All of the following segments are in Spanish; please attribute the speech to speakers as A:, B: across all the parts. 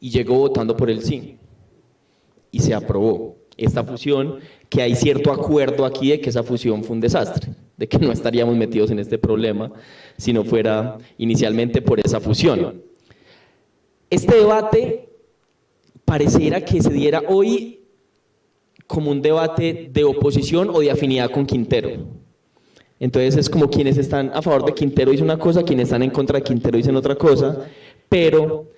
A: y llegó votando por el sí. Y se aprobó esta fusión, que hay cierto acuerdo aquí de que esa fusión fue un desastre, de que no estaríamos metidos en este problema si no fuera inicialmente por esa fusión. Este debate pareciera que se diera hoy como un debate de oposición o de afinidad con Quintero. Entonces es como quienes están a favor de Quintero dicen una cosa, quienes están en contra de Quintero dicen otra cosa, pero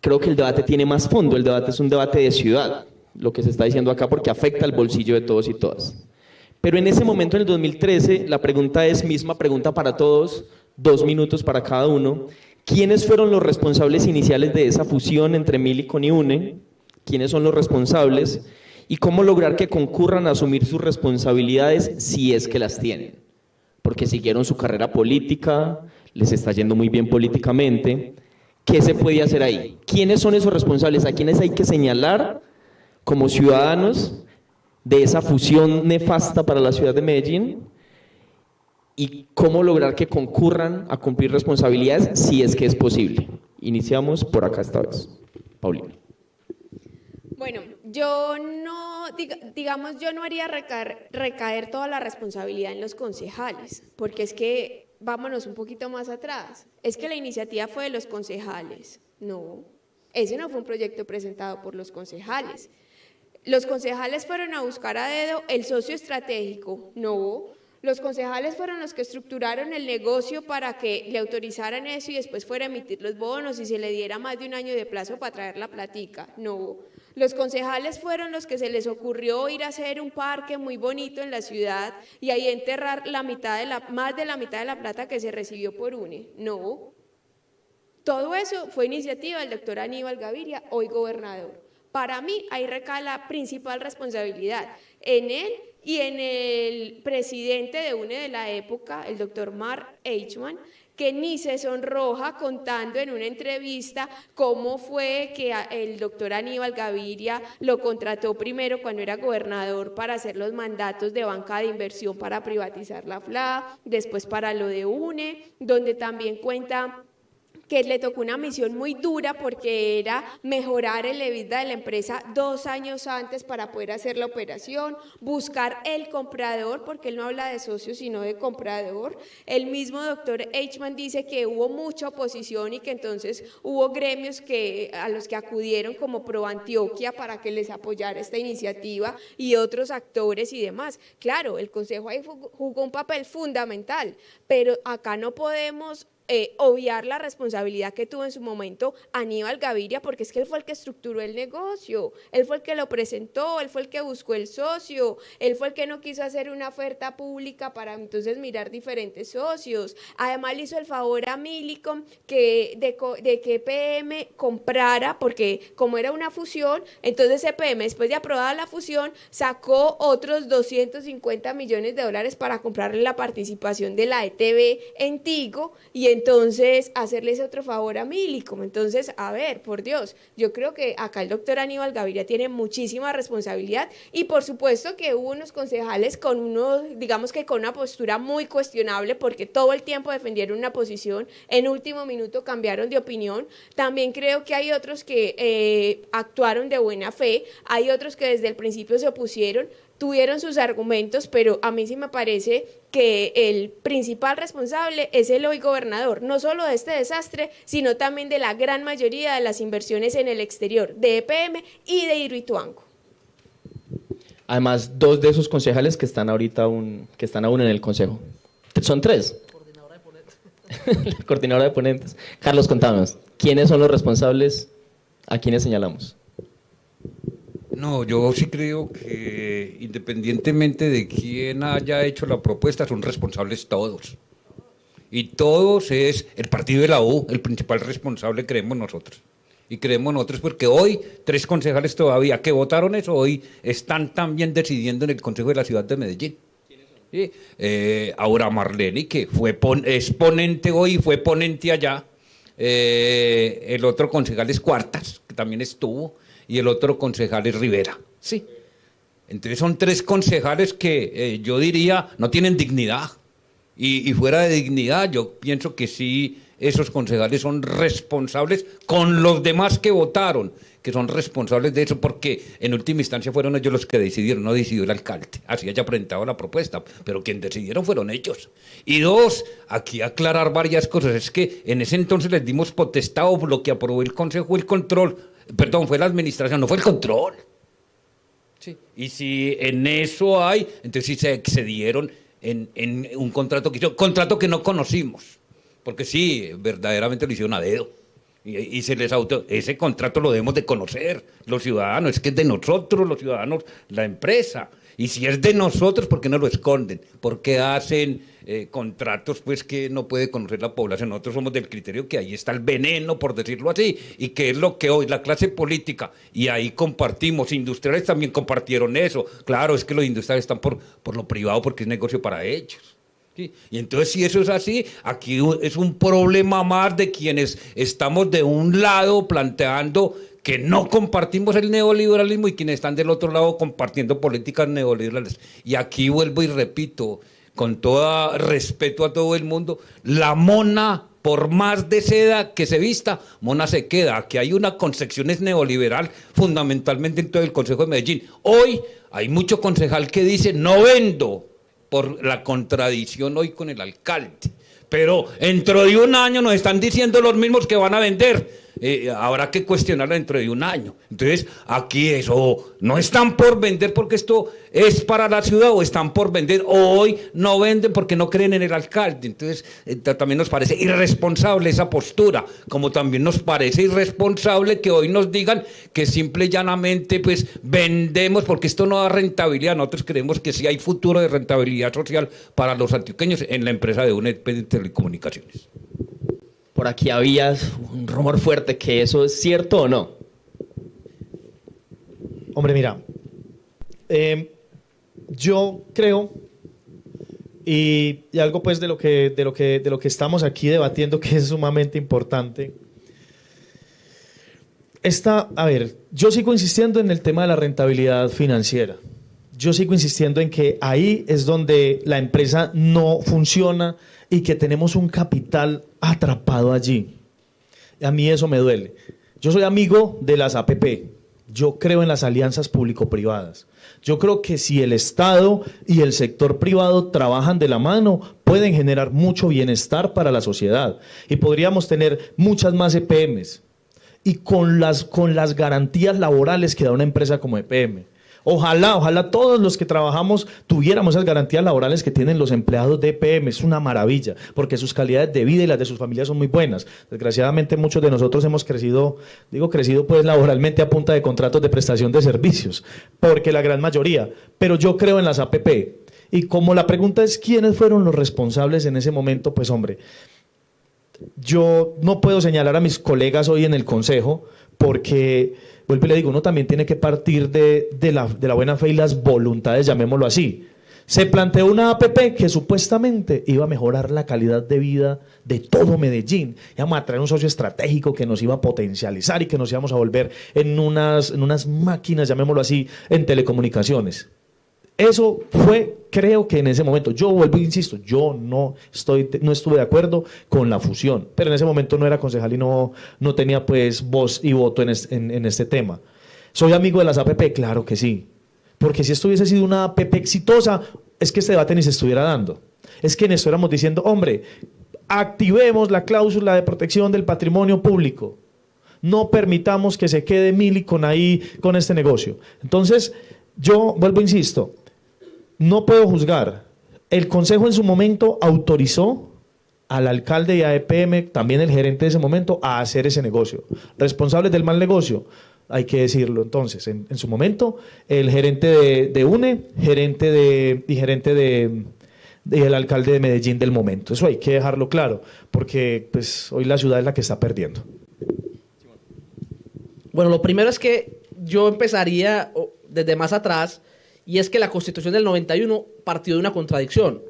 A: creo que el debate tiene más fondo, el debate es un debate de ciudad, lo que se está diciendo acá, porque afecta el bolsillo de todos y todas. Pero en ese momento, en el 2013, la pregunta es misma pregunta para todos, 2 minutos para cada uno. ¿Quiénes fueron los responsables iniciales de esa fusión entre Millicom y UNE? ¿Quiénes son los responsables? ¿Y cómo lograr que concurran a asumir sus responsabilidades si es que las tienen? Porque siguieron su carrera política, les está yendo muy bien políticamente. ¿Qué se puede hacer ahí? ¿Quiénes son esos responsables? ¿A quiénes hay que señalar como ciudadanos de esa fusión nefasta para la ciudad de Medellín? ¿Y cómo lograr que concurran a cumplir responsabilidades si es que es posible? Iniciamos por acá esta vez. Paulina.
B: Bueno, yo no, digamos, yo no haría recaer toda la responsabilidad en los concejales, porque es que, vámonos un poquito más atrás, es que la iniciativa fue de los concejales. No, ese no fue un proyecto presentado por los concejales. Los concejales fueron a buscar a dedo el socio estratégico. No, los concejales fueron los que estructuraron el negocio para que le autorizaran eso y después fuera a emitir los bonos y se le diera más de un año de plazo para traer la platica. No, los concejales fueron los que se les ocurrió ir a hacer un parque muy bonito en la ciudad y ahí enterrar más de la mitad de la plata que se recibió por UNE. No, todo eso fue iniciativa del doctor Aníbal Gaviria, hoy gobernador. Para mí ahí recae la principal responsabilidad en él y en el presidente de UNE de la época, el doctor Mark Eichmann, que ni se sonroja contando en una entrevista cómo fue que el doctor Aníbal Gaviria lo contrató primero cuando era gobernador para hacer los mandatos de banca de inversión para privatizar la FLA, después para lo de UNE, donde también cuenta que le tocó una misión muy dura porque era mejorar el EBITDA de la empresa 2 años antes para poder hacer la operación, buscar el comprador, porque él no habla de socio sino de comprador. El mismo doctor Eichmann dice que hubo mucha oposición y que entonces hubo gremios a los que acudieron como Pro Antioquia para que les apoyara esta iniciativa y otros actores y demás. Claro, el Consejo ahí jugó un papel fundamental, pero acá no podemos obviar la responsabilidad que tuvo en su momento Aníbal Gaviria, porque es que él fue el que estructuró el negocio, él fue el que lo presentó, él fue el que buscó el socio, él fue el que no quiso hacer una oferta pública para entonces mirar diferentes socios. Además le hizo el favor a Millicom de que EPM comprara, porque como era una fusión, entonces EPM después de aprobada la fusión sacó otros $250 millones para comprarle la participación de la ETB en Tigo y entonces hacerles otro favor a Millicom. Entonces, a ver, por Dios, yo creo que acá el doctor Aníbal Gaviria tiene muchísima responsabilidad y por supuesto que hubo unos concejales digamos que con una postura muy cuestionable porque todo el tiempo defendieron una posición, en último minuto cambiaron de opinión. También creo que hay otros que actuaron de buena fe, hay otros que desde el principio se opusieron, tuvieron sus argumentos, pero a mí sí me parece que el principal responsable es el hoy gobernador, no solo de este desastre, sino también de la gran mayoría de las inversiones en el exterior, de EPM y de Hidroituango.
A: Además, 2 de esos concejales que están ahorita que están aún en el consejo. Son 3. Coordinadora de ponentes. La coordinadora de ponentes. Carlos, contanos, ¿quiénes son los responsables? ¿A quiénes señalamos?
C: No, yo sí creo que independientemente de quién haya hecho la propuesta, son responsables todos. Y todos es el partido de la U, el principal responsable, creemos nosotros. Y creemos nosotros porque hoy 3 concejales todavía que votaron eso, hoy están también decidiendo en el Consejo de la Ciudad de Medellín. ¿Sí? Aura Marleni, que es ponente hoy y fue ponente allá. El otro concejal es Cuartas, que también estuvo. Y el otro concejal es Rivera. Sí. Entonces son 3 concejales que yo diría no tienen dignidad. Y fuera de dignidad, yo pienso que sí esos concejales son responsables con los demás que votaron, que son responsables de eso, porque en última instancia fueron ellos los que decidieron, no decidió el alcalde, así haya presentado la propuesta, pero quien decidieron fueron ellos. Y dos, aquí aclarar varias cosas, es que en ese entonces les dimos potestad, o lo que aprobó el consejo, el control, perdón, fue la administración, no fue el control. Sí. Y si en eso hay, entonces sí se excedieron en un contrato que no conocimos, porque sí, verdaderamente lo hicieron a dedo. Y se les ese contrato lo debemos de conocer los ciudadanos, es que es de nosotros los ciudadanos, la empresa. Y si es de nosotros, ¿por qué no lo esconden? ¿Por qué hacen contratos pues que no puede conocer la población? Nosotros somos del criterio que ahí está el veneno, por decirlo así, y que es lo que hoy la clase política, y ahí compartimos, industriales también compartieron eso. Claro, es que los industriales están por lo privado porque es negocio para ellos. Sí. Y entonces si eso es así, aquí es un problema más de quienes estamos de un lado planteando que no compartimos el neoliberalismo y quienes están del otro lado compartiendo políticas neoliberales. Y aquí vuelvo y repito, con todo respeto a todo el mundo, la mona, por más de seda que se vista, mona se queda. Aquí hay una concepción neoliberal fundamentalmente en todo el Consejo de Medellín. Hoy hay mucho concejal que dice no vendo, por la contradicción hoy con el alcalde. Pero dentro de un año nos están diciendo los mismos que van a vender. Habrá que cuestionarlo dentro de un año. Entonces, aquí eso, no están por vender porque esto es para la ciudad, o están por vender, o hoy no venden porque no creen en el alcalde. Entonces, también nos parece irresponsable esa postura, como también nos parece irresponsable que hoy nos digan que simple y llanamente pues vendemos porque esto no da rentabilidad. Nosotros creemos que sí hay futuro de rentabilidad social para los antioqueños en la empresa de UNED de Telecomunicaciones.
A: Por aquí había un rumor fuerte, que eso es cierto o no.
D: Hombre, mira, yo creo, y algo pues de lo que estamos aquí debatiendo, que es sumamente importante, a ver, yo sigo insistiendo en el tema de la rentabilidad financiera. Yo sigo insistiendo en que ahí es donde la empresa no funciona y que tenemos un capital atrapado allí. A mí eso me duele. Yo soy amigo de las APP. Yo creo en las alianzas público-privadas. Yo creo que si el Estado y el sector privado trabajan de la mano, pueden generar mucho bienestar para la sociedad. Y podríamos tener muchas más EPMs. Y con las garantías laborales que da una empresa como EPM. Ojalá todos los que trabajamos tuviéramos esas garantías laborales que tienen los empleados de EPM. Es una maravilla, porque sus calidades de vida y las de sus familias son muy buenas. Desgraciadamente muchos de nosotros hemos crecido pues laboralmente a punta de contratos de prestación de servicios, porque la gran mayoría, pero yo creo en las APP. Y como la pregunta es ¿quiénes fueron los responsables en ese momento? Pues hombre, yo no puedo señalar a mis colegas hoy en el Consejo, porque, vuelvo y le digo, uno también tiene que partir de la buena fe y las voluntades, llamémoslo así. Se planteó una APP que supuestamente iba a mejorar la calidad de vida de todo Medellín. Íbamos a traer un socio estratégico que nos iba a potencializar y que nos íbamos a volver en unas máquinas, llamémoslo así, en telecomunicaciones. Eso fue, creo que en ese momento, yo vuelvo e insisto, yo no estuve de acuerdo con la fusión, pero en ese momento no era concejal y no tenía pues voz y voto en este tema. ¿Soy amigo de las APP? Claro que sí, porque si esto hubiese sido una APP exitosa, es que este debate ni se estuviera dando. Es que en esto éramos diciendo, hombre, activemos la cláusula de protección del patrimonio público, no permitamos que se quede Millicom ahí con este negocio. Entonces, yo vuelvo e insisto, no puedo juzgar. El Consejo en su momento autorizó al alcalde y a EPM, también el gerente de ese momento, a hacer ese negocio. Responsables del mal negocio, hay que decirlo. Entonces, en su momento, el gerente de UNE, gerente del alcalde de Medellín del momento. Eso hay que dejarlo claro, porque pues, hoy la ciudad es la que está perdiendo.
E: Bueno, lo primero es que yo empezaría desde más atrás, y es que la Constitución del 91 partió de una contradicción,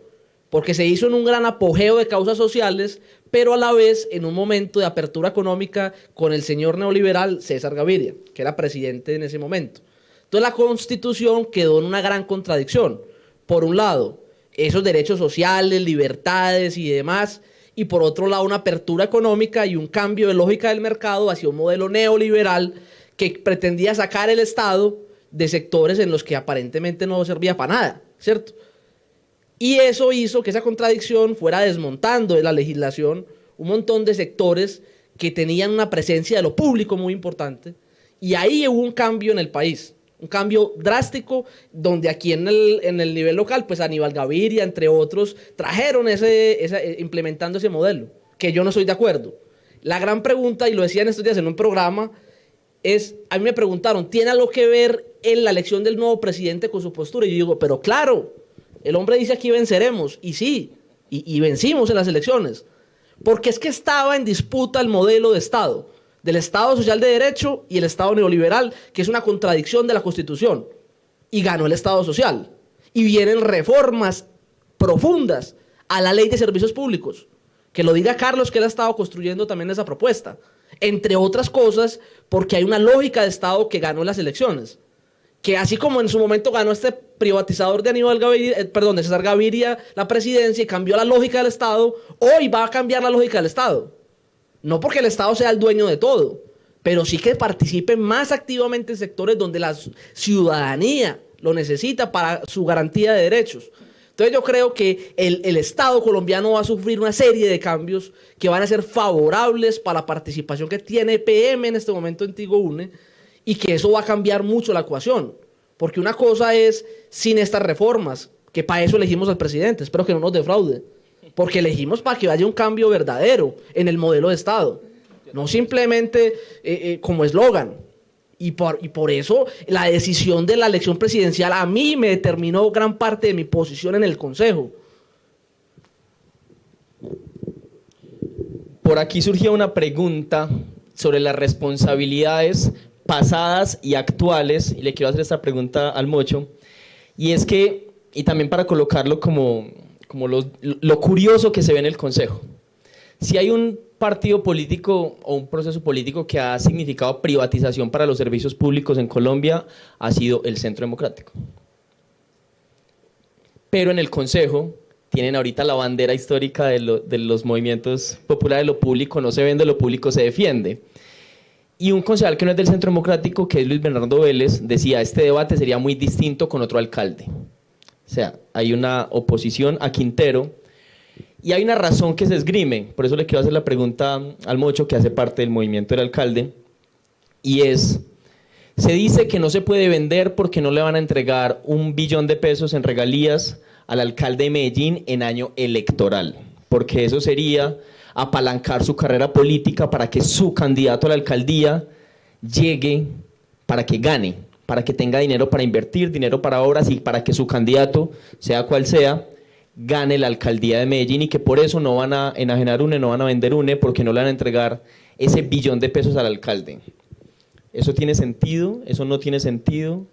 E: porque se hizo en un gran apogeo de causas sociales, pero a la vez en un momento de apertura económica con el señor neoliberal César Gaviria, que era presidente en ese momento. Entonces la Constitución quedó en una gran contradicción. Por un lado, esos derechos sociales, libertades y demás, y por otro lado una apertura económica y un cambio de lógica del mercado hacia un modelo neoliberal que pretendía sacar el Estado de sectores en los que aparentemente no servía para nada, ¿cierto? Y eso hizo que esa contradicción fuera desmontando de la legislación un montón de sectores que tenían una presencia de lo público muy importante, y ahí hubo un cambio en el país, un cambio drástico, donde aquí en el nivel local, pues Aníbal Gaviria, entre otros, trajeron implementando ese modelo, que yo no estoy de acuerdo. La gran pregunta, y lo decía en estos días en un programa, es, a mí me preguntaron, ¿tiene algo que ver en la elección del nuevo presidente con su postura? Y yo digo, pero claro, el hombre dice aquí venceremos, y sí, y vencimos en las elecciones, porque es que estaba en disputa el modelo de Estado, del Estado social de derecho y el Estado neoliberal, que es una contradicción de la Constitución, y ganó el Estado social. Y vienen reformas profundas a la ley de servicios públicos, que lo diga Carlos, que él ha estado construyendo también esa propuesta, entre otras cosas, porque hay una lógica de Estado que ganó las elecciones, que así como en su momento ganó este privatizador de de César Gaviria la presidencia y cambió la lógica del Estado, hoy va a cambiar la lógica del Estado. No porque el Estado sea el dueño de todo, pero sí que participe más activamente en sectores donde la ciudadanía lo necesita para su garantía de derechos. Entonces yo creo que el Estado colombiano va a sufrir una serie de cambios que van a ser favorables para la participación que tiene EPM en este momento en Tigo Une, y que eso va a cambiar mucho la ecuación. Porque una cosa es sin estas reformas, que para eso elegimos al presidente, espero que no nos defraude, porque elegimos para que haya un cambio verdadero en el modelo de Estado, no simplemente como eslogan. Y por eso la decisión de la elección presidencial a mí me determinó gran parte de mi posición en el Consejo.
A: Por aquí surgía una pregunta sobre las responsabilidades pasadas y actuales, y le quiero hacer esta pregunta al Mocho, y es que, y también para colocarlo como lo curioso que se ve en el Consejo, si hay un partido político o un proceso político que ha significado privatización para los servicios públicos en Colombia, ha sido el Centro Democrático. Pero en el Consejo tienen ahorita la bandera histórica de los movimientos populares, lo público no se vende, lo público se defiende. Y un concejal que no es del Centro Democrático, que es Luis Bernardo Vélez, decía, este debate sería muy distinto con otro alcalde. O sea, hay una oposición a Quintero y hay una razón que se esgrime. Por eso le quiero hacer la pregunta al Mocho, que hace parte del movimiento del alcalde, y es, se dice que no se puede vender porque no le van a entregar 1 billón de pesos en regalías al alcalde de Medellín en año electoral, porque eso sería apalancar su carrera política para que su candidato a la alcaldía llegue, para que gane, para que tenga dinero para invertir, dinero para obras, y para que su candidato, sea cual sea, gane la alcaldía de Medellín, y que por eso no van a enajenar UNE, no van a vender UNE, porque no le van a entregar ese 1 billón de pesos al alcalde. ¿Eso tiene sentido? ¿Eso no tiene sentido?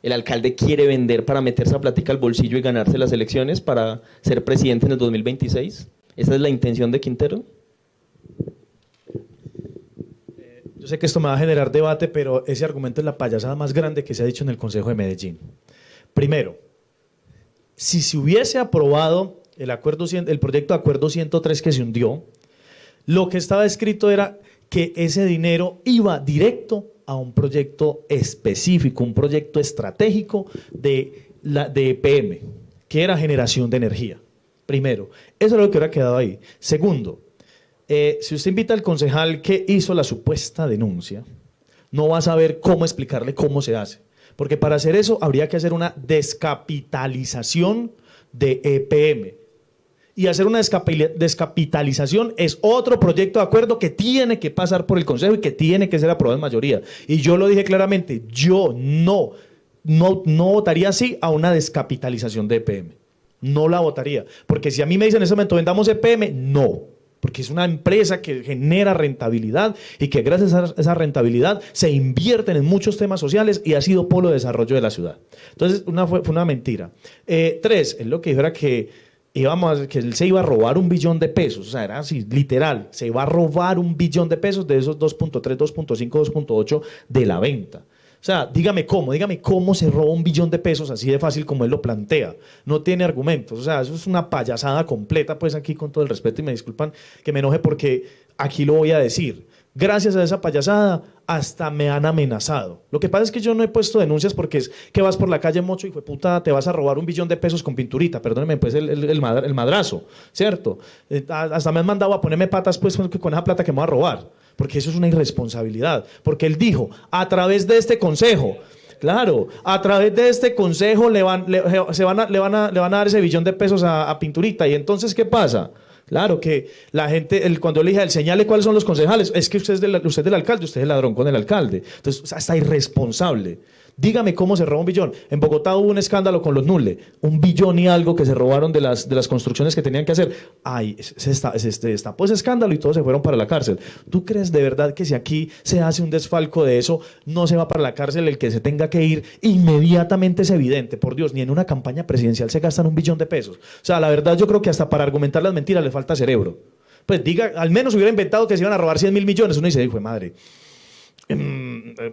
A: ¿El alcalde quiere vender para meter esa plática al bolsillo y ganarse las elecciones para ser presidente en el 2026? ¿Esa es la intención de Quintero?
D: Yo sé que esto me va a generar debate, pero ese argumento es la payasada más grande que se ha dicho en el Consejo de Medellín. Primero, si se hubiese aprobado el proyecto de acuerdo 103 que se hundió, lo que estaba escrito era que ese dinero iba directo a un proyecto específico, un proyecto estratégico de EPM, que era generación de energía. Primero, eso es lo que hubiera quedado ahí. Segundo, si usted invita al concejal que hizo la supuesta denuncia, no va a saber cómo explicarle cómo se hace. Porque para hacer eso habría que hacer una descapitalización de EPM. Y hacer una descapitalización es otro proyecto de acuerdo que tiene que pasar por el Consejo y que tiene que ser aprobado en mayoría. Y yo lo dije claramente, yo no votaría sí a una descapitalización de EPM. No la votaría. Porque si a mí me dicen en ese momento vendamos EPM, no. Porque es una empresa que genera rentabilidad y que gracias a esa rentabilidad se invierten en muchos temas sociales y ha sido polo de desarrollo de la ciudad. Entonces, fue una mentira. 3, él lo que dijo era que él se iba a robar 1 billón de pesos. O sea, era así, literal. Se iba a robar 1 billón de pesos de esos 2.3, 2.5, 2.8 de la venta. O sea, dígame cómo se roba 1 billón de pesos así de fácil como él lo plantea. No tiene argumentos. O sea, eso es una payasada completa, pues aquí con todo el respeto y me disculpan que me enoje porque aquí lo voy a decir. Gracias a esa payasada hasta me han amenazado. Lo que pasa es que yo no he puesto denuncias porque es que vas por la calle mocho y fue puta, te vas a robar 1 billón de pesos con pinturita. Perdónenme pues el madrazo, ¿cierto? Hasta me han mandado a ponerme patas pues con esa plata que me va a robar. Porque eso es una irresponsabilidad. Porque él dijo, a través de este consejo, claro, a través de este consejo le van a dar ese billón de pesos a pinturita. ¿Y entonces qué pasa? Claro que la gente, cuando le dije, señale cuáles son los concejales, es que usted es del alcalde, usted es el ladrón con el alcalde. Entonces, hasta irresponsable. Dígame cómo se roba 1 billón. En Bogotá hubo un escándalo con los Nulle, 1 billón y algo que se robaron de las construcciones que tenían que hacer. Ay, se destapó ese escándalo y todos se fueron para la cárcel. ¿Tú crees de verdad que si aquí se hace un desfalco de eso, no se va para la cárcel el que se tenga que ir? Inmediatamente es evidente, por Dios, ni en una campaña presidencial se gastan 1 billón de pesos. O sea, la verdad yo creo que hasta para argumentar las mentiras le falta cerebro. Pues diga, al menos hubiera inventado que se iban a robar 100.000 millones. Uno dice, hijo de madre,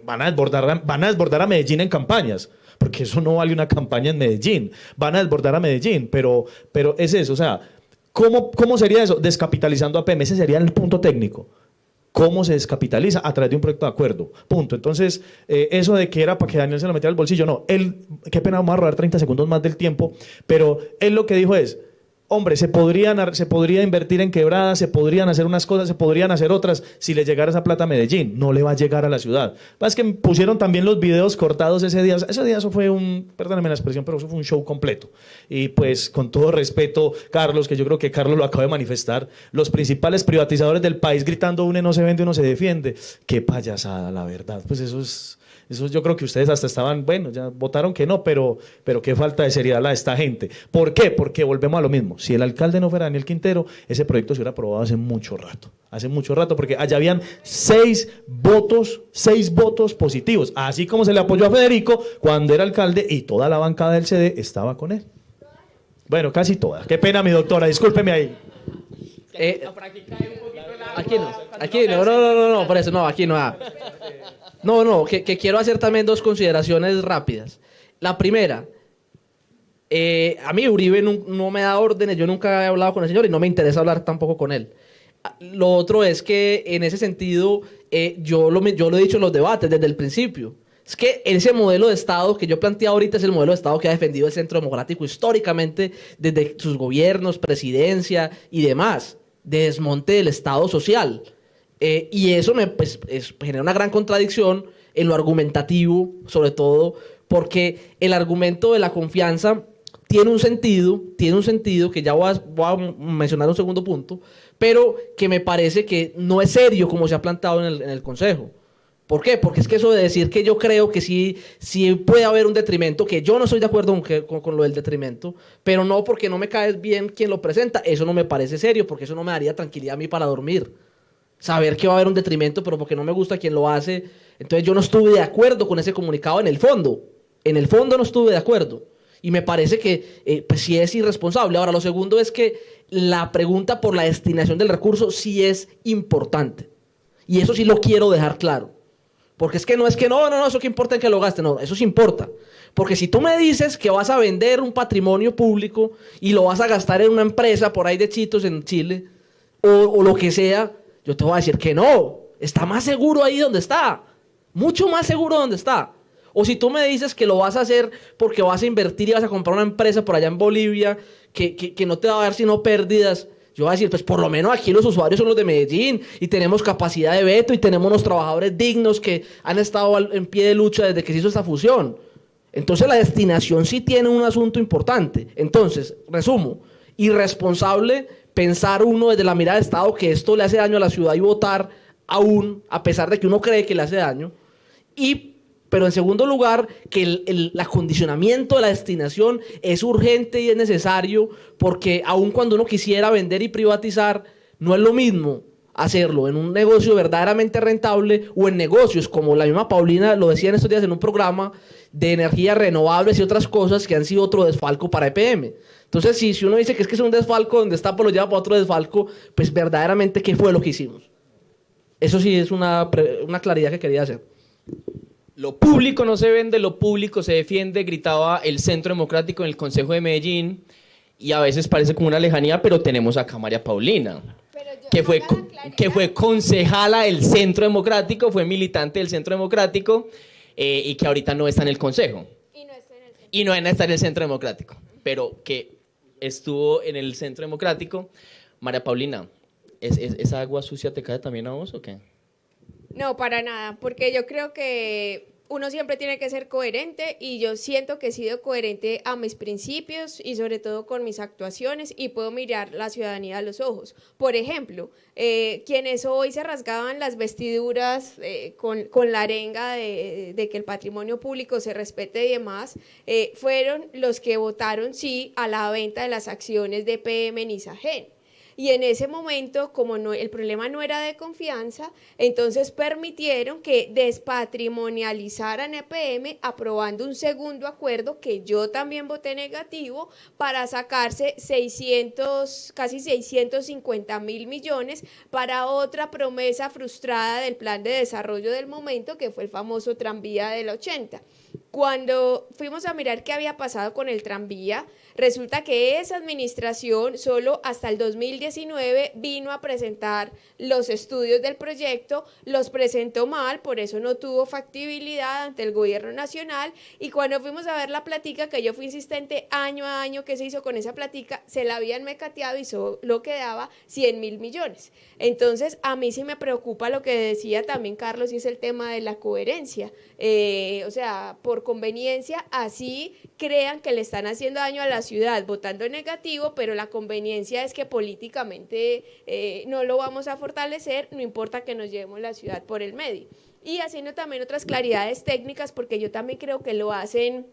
D: van a desbordar a Medellín en campañas, porque eso no vale una campaña en Medellín. Van a desbordar a Medellín, pero es eso. O sea, ¿cómo sería eso? Descapitalizando a PM, ese sería el punto técnico. ¿Cómo se descapitaliza? A través de un proyecto de acuerdo. Punto. Entonces, eso de que era para que Daniel se lo metiera al bolsillo, no. Él, qué pena, vamos a robar 30 segundos más del tiempo, pero él lo que dijo es, hombre, se podría invertir en quebradas, se podrían hacer unas cosas, se podrían hacer otras si le llegara esa plata a Medellín. No le va a llegar a la ciudad. Es que pusieron también los videos cortados ese día. Ese día eso fue perdóname la expresión, pero eso fue un show completo. Y pues, con todo respeto, Carlos, que yo creo que Carlos lo acaba de manifestar, los principales privatizadores del país gritando uno no se vende, uno se defiende. Qué payasada, la verdad. Pues eso yo creo que ustedes hasta estaban, bueno, ya votaron que no, pero qué falta de seriedad la de esta gente. ¿Por qué? Porque volvemos a lo mismo. Si el alcalde no fuera Daniel Quintero, ese proyecto se hubiera aprobado hace mucho rato, porque allá habían 6 votos positivos, así como se le apoyó a Federico cuando era alcalde y toda la bancada del CD estaba con él. Bueno, casi toda. Qué pena, mi doctora, discúlpeme ahí.
E: Aquí no, por eso no, aquí no. No, que quiero hacer también 2 consideraciones rápidas. La primera, a mí Uribe no me da órdenes, yo nunca he hablado con el señor y no me interesa hablar tampoco con él. Lo otro es que en ese sentido, yo lo he dicho en los debates desde el principio. Es que ese modelo de Estado que yo planteé ahorita es el modelo de Estado que ha defendido el Centro Democrático históricamente desde sus gobiernos, presidencia y demás, de desmonte del Estado social. Y eso genera una gran contradicción en lo argumentativo, sobre todo porque el argumento de la confianza tiene un sentido que ya voy a mencionar un segundo punto, pero que me parece que no es serio como se ha planteado en el Consejo. ¿Por qué? Porque es que eso de decir que yo creo que sí puede haber un detrimento, que yo no estoy de acuerdo con lo del detrimento, pero no porque no me cae bien quien lo presenta, eso no me parece serio, porque eso no me daría tranquilidad a mí para dormir. Saber que va a haber un detrimento, pero porque no me gusta quien lo hace. Entonces yo no estuve de acuerdo con ese comunicado en el fondo. En el fondo no estuve de acuerdo. Y me parece que pues sí es irresponsable. Ahora, lo segundo es que la pregunta por la destinación del recurso sí es importante. Y eso sí lo quiero dejar claro. Porque es que no, eso que importa es que lo gaste. No, eso sí importa. Porque si tú me dices que vas a vender un patrimonio público y lo vas a gastar en una empresa por ahí de Chitos en Chile, o lo que sea, yo te voy a decir que no, está más seguro ahí donde está, mucho más seguro donde está. O si tú me dices que lo vas a hacer porque vas a invertir y vas a comprar una empresa por allá en Bolivia que no te va a dar sino pérdidas, yo voy a decir, pues por lo menos aquí los usuarios son los de Medellín y tenemos capacidad de veto y tenemos unos trabajadores dignos que han estado en pie de lucha desde que se hizo esta fusión. Entonces la destinación sí tiene un asunto importante. Entonces, resumo, irresponsable pensar uno desde la mirada de Estado que esto le hace daño a la ciudad y votar aún, a pesar de que uno cree que le hace daño. Pero en segundo lugar, que el acondicionamiento de la destinación es urgente y es necesario porque aun cuando uno quisiera vender y privatizar, no es lo mismo hacerlo en un negocio verdaderamente rentable o en negocios, como la misma Paulina lo decía en estos días en un programa de energías renovables y otras cosas que han sido otro desfalco para EPM. Entonces, si uno dice que es un desfalco donde está, pues lo lleva para otro desfalco, pues verdaderamente, ¿qué fue lo que hicimos? Eso sí es una claridad que quería hacer.
A: lo público no se vende, lo público se defiende, gritaba el Centro Democrático en el Consejo de Medellín, y a veces parece como una lejanía, pero tenemos acá a María Paulina, que fue concejala del Centro Democrático, fue militante del Centro Democrático, y que ahorita no está en el Consejo. Y no está en el Centro Democrático, pero que estuvo en el Centro Democrático. María Paulina, ¿esa agua sucia te cae también a vos o qué?
B: No, para nada, porque yo creo que uno siempre tiene que ser coherente y yo siento que he sido coherente a mis principios y sobre todo con mis actuaciones y puedo mirar la ciudadanía a los ojos. Por ejemplo, quienes hoy se rasgaban las vestiduras con la arenga de que el patrimonio público se respete y demás, fueron los que votaron sí a la venta de las acciones de PM en Isagen. Y en ese momento, como el problema no era de confianza, entonces permitieron que despatrimonializaran EPM, aprobando un segundo acuerdo que yo también voté negativo para sacarse casi 650.000 millones para otra promesa frustrada del plan de desarrollo del momento, que fue el famoso tranvía del 80. Cuando fuimos a mirar qué había pasado con el tranvía, resulta que esa administración solo hasta el 2019 vino a presentar los estudios del proyecto, los presentó mal, por eso no tuvo factibilidad ante el gobierno nacional, y cuando fuimos a ver la platica, que yo fui insistente año a año que se hizo con esa platica, se la habían mecateado y solo quedaba 100.000 millones. Entonces, a mí sí me preocupa lo que decía también Carlos, y es el tema de la coherencia. O sea, por conveniencia, así crean que le están haciendo daño a la ciudad votando negativo, pero la conveniencia es que políticamente no lo vamos a fortalecer, no importa que nos llevemos la ciudad por el medio. Y haciendo también otras claridades técnicas, porque yo también creo que lo hacen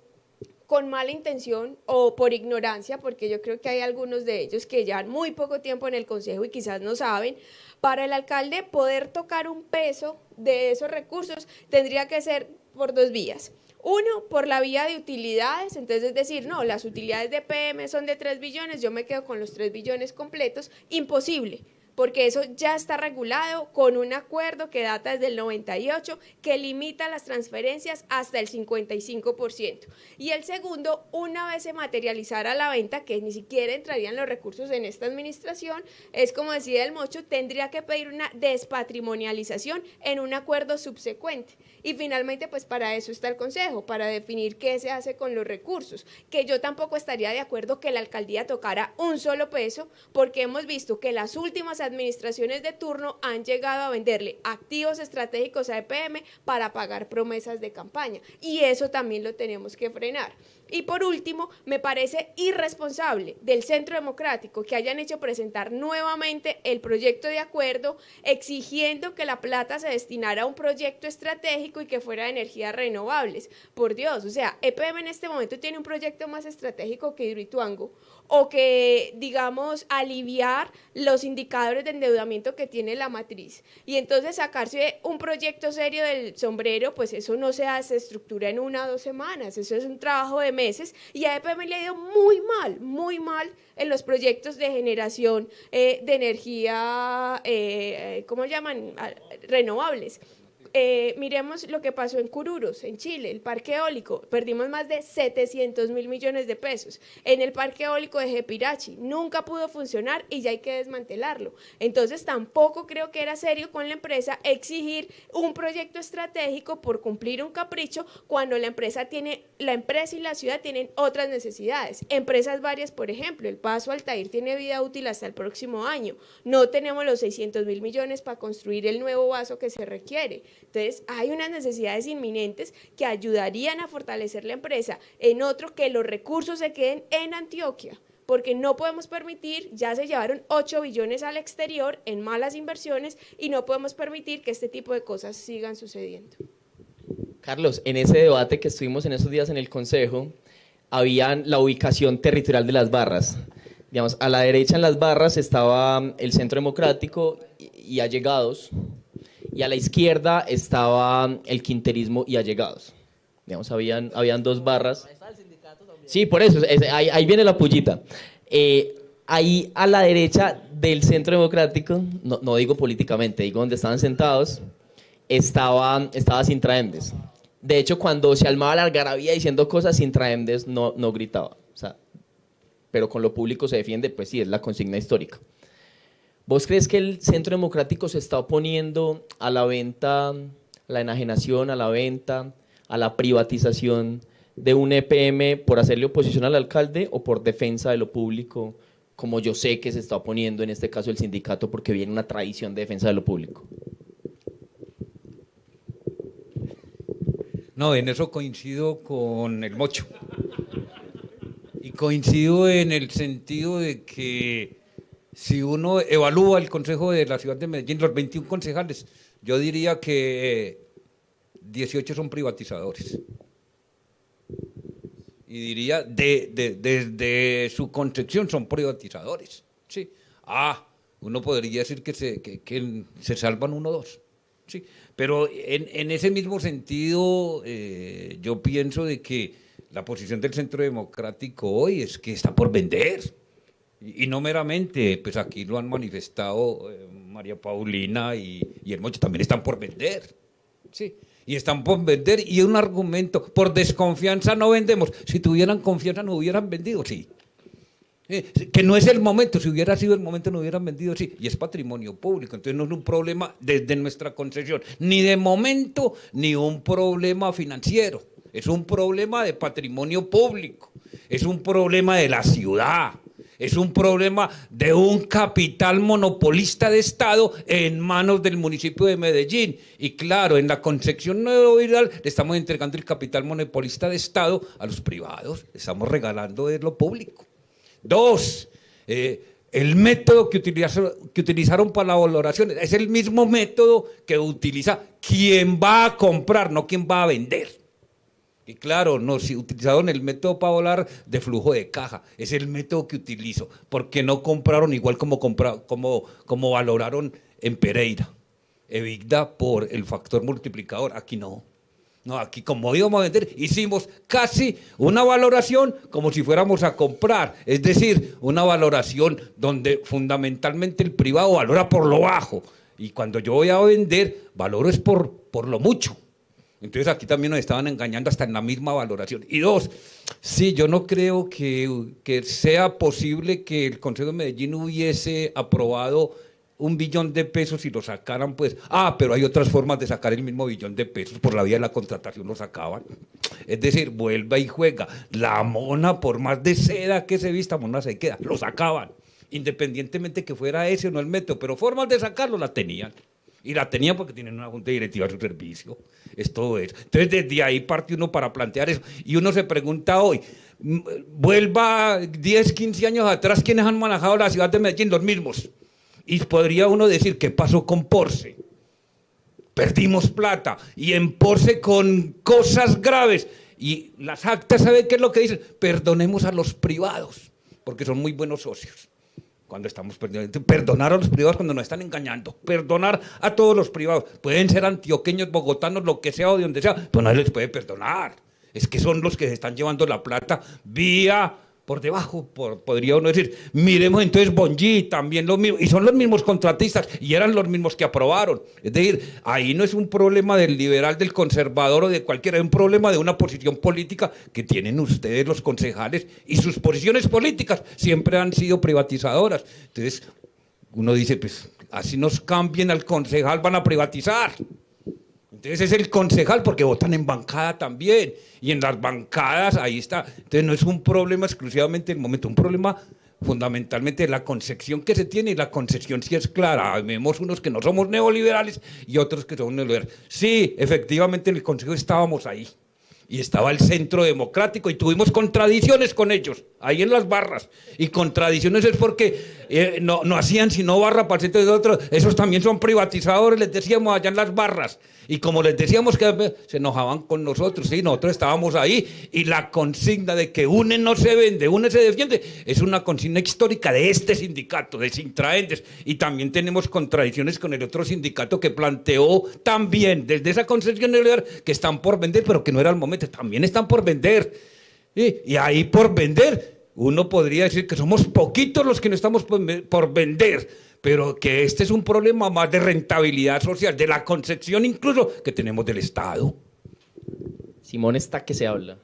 B: con mala intención o por ignorancia, porque yo creo que hay algunos de ellos que llevan muy poco tiempo en el consejo y quizás no saben. Para el alcalde poder tocar un peso de esos recursos tendría que ser por dos vías. Uno, por la vía de utilidades, entonces es decir, no, las utilidades de PM son de 3 billones, yo me quedo con los 3 billones completos, imposible, porque eso ya está regulado con un acuerdo que data desde el 98, que limita las transferencias hasta el 55%. Y el segundo, una vez se materializara la venta, que ni siquiera entrarían los recursos en esta administración, es como decía el Mocho, tendría que pedir una despatrimonialización en un acuerdo subsecuente. Y finalmente, pues para eso está el Consejo, para definir qué se hace con los recursos, que yo tampoco estaría de acuerdo que la alcaldía tocara un solo peso, porque hemos visto que las últimas administraciones de turno han llegado a venderle activos estratégicos a EPM para pagar promesas de campaña, y eso también lo tenemos que frenar. Y por último, me parece irresponsable del Centro Democrático que hayan hecho presentar nuevamente el proyecto de acuerdo exigiendo que la plata se destinara a un proyecto estratégico y que fuera de energías renovables. Por Dios, o sea, EPM en este momento tiene un proyecto más estratégico que Hidroituango, o que, digamos, aliviar los indicadores de endeudamiento que tiene la matriz. Y entonces sacarse un proyecto serio del sombrero, pues eso no se hace, estructura en 1 o 2 semanas, eso es un trabajo de meses, y a EPM le ha ido muy mal en los proyectos de generación de energía, ¿cómo llaman? Renovables. Miremos lo que pasó en Cururos, en Chile, el parque eólico, perdimos más de 700.000 millones de pesos. En el parque eólico de Jepirachi nunca pudo funcionar y ya hay que desmantelarlo. Entonces tampoco creo que era serio con la empresa exigir un proyecto estratégico por cumplir un capricho cuando la empresa y la ciudad tienen otras necesidades. Empresas varias, por ejemplo, el Paso Altair tiene vida útil hasta el próximo año. No tenemos los 600.000 millones para construir el nuevo vaso que se requiere. Entonces, hay unas necesidades inminentes que ayudarían a fortalecer la empresa. En otro, que los recursos se queden en Antioquia, porque no podemos permitir, ya se llevaron 8 billones al exterior en malas inversiones y no podemos permitir que este tipo de cosas sigan sucediendo.
A: Carlos, en ese debate que estuvimos en esos días en el Consejo, había la ubicación territorial de las barras. Digamos, a la derecha en las barras estaba el Centro Democrático y allegados, y a la izquierda estaba el quinterismo y allegados. Digamos, habían 2 barras. Sí, por eso, ahí viene la pullita. Ahí a la derecha del Centro Democrático, no digo políticamente, digo donde estaban sentados, estaba Sintra Endes. De hecho, cuando se armaba la algarabía diciendo cosas, Intraemdes no gritaba. O sea, pero con lo público se defiende, pues sí, es la consigna histórica. ¿Vos crees que el Centro Democrático se está oponiendo a la venta, a la enajenación, a la venta, a la privatización de un EPM por hacerle oposición al alcalde o por defensa de lo público, como yo sé que se está oponiendo en este caso el sindicato porque viene una tradición de defensa de lo público?
C: No, en eso coincido con el Mocho. Y coincido en el sentido de que si uno evalúa el Consejo de la Ciudad de Medellín, los 21 concejales, yo diría que 18 son privatizadores. Y diría, desde su concepción son privatizadores. Sí. Uno podría decir que se salvan uno o dos. Sí. Pero en ese mismo sentido, yo pienso de que la posición del Centro Democrático hoy es que está por vender. Y no meramente, pues aquí lo han manifestado María Paulina y el Mocho, también están por vender. Sí. Y están por vender, y un argumento, por desconfianza no vendemos. Si tuvieran confianza no hubieran vendido, sí. Que no es el momento, si hubiera sido el momento no hubieran vendido, sí. Y es patrimonio público, entonces no es un problema desde nuestra concesión, ni de momento, ni un problema financiero. Es un problema de patrimonio público, es un problema de la ciudad. Es un problema de un capital monopolista de Estado en manos del municipio de Medellín. Y claro, en la concepción neoliberal le estamos entregando el capital monopolista de Estado a los privados. Le estamos regalando de lo público. Dos, el método que utilizaron para la valoración es el mismo método que utiliza quien va a comprar, no quien va a vender. Y claro, no, si utilizaron el método para volar de flujo de caja, es el método que utilizo, porque no compraron igual como valoraron en Pereira, EBITDA por el factor multiplicador. Aquí no. No, aquí como íbamos a vender, hicimos casi una valoración como si fuéramos a comprar, es decir, una valoración donde fundamentalmente el privado valora por lo bajo, y cuando yo voy a vender, valoro es por lo mucho. Entonces aquí también nos estaban engañando hasta en la misma valoración. Y dos, sí, yo no creo que sea posible que el Consejo de Medellín hubiese aprobado 1 billón de pesos y lo sacaran, pues, pero hay otras formas de sacar el mismo billón de pesos, por la vía de la contratación lo sacaban. Es decir, vuelva y juega. La mona, por más de seda que se vista, mona se queda, lo sacaban. Independientemente que fuera ese o no el método, pero formas de sacarlo la tenían. Y la tenían porque tienen una junta directiva a su servicio. Es todo eso. Entonces, desde ahí parte uno para plantear eso. Y uno se pregunta hoy, vuelva 10, 15 años atrás, ¿quiénes han manejado la ciudad de Medellín? Los mismos. Y podría uno decir, ¿qué pasó con Porce? Perdimos plata. Y en Porce con cosas graves. Y las actas, ¿sabe qué es lo que dicen? Perdonemos a los privados, porque son muy buenos socios. Cuando estamos perdiendo, perdonar a los privados cuando nos están engañando, perdonar a todos los privados, pueden ser antioqueños, bogotanos, lo que sea o de donde sea, pero nadie les puede perdonar, es que son los que se están llevando la plata vía por debajo, podría uno decir, miremos entonces Bonji, también lo mismo, y son los mismos contratistas, y eran los mismos que aprobaron, es decir, ahí no es un problema del liberal, del conservador o de cualquiera, es un problema de una posición política que tienen ustedes los concejales, y sus posiciones políticas siempre han sido privatizadoras, entonces uno dice, pues así nos cambien al concejal, van a privatizar. Entonces es el concejal porque votan en bancada también y en las bancadas ahí está. Entonces no es un problema exclusivamente del momento, un problema fundamentalmente de la concepción que se tiene y la concepción sí es clara. Vemos unos que no somos neoliberales y otros que son neoliberales. Sí, efectivamente en el Consejo estábamos ahí y estaba el Centro Democrático y tuvimos contradicciones con ellos, ahí en las barras. Y contradicciones es porque no hacían sino barra para el centro de otros, esos también son privatizadores, les decíamos allá en las barras. Y como les decíamos que se enojaban con nosotros, sí, nosotros estábamos ahí. Y la consigna de que UNE no se vende, UNE se defiende, es una consigna histórica de este sindicato, de Sintraendes. Y también tenemos contradicciones con el otro sindicato que planteó también, desde esa concepción neoliberal, que están por vender, pero que no era el momento, también están por vender. Y ahí por vender, uno podría decir que somos poquitos los que no estamos por vender, pero que este es un problema más de rentabilidad social, de la concepción incluso que tenemos del Estado.
A: Simón está que se habla.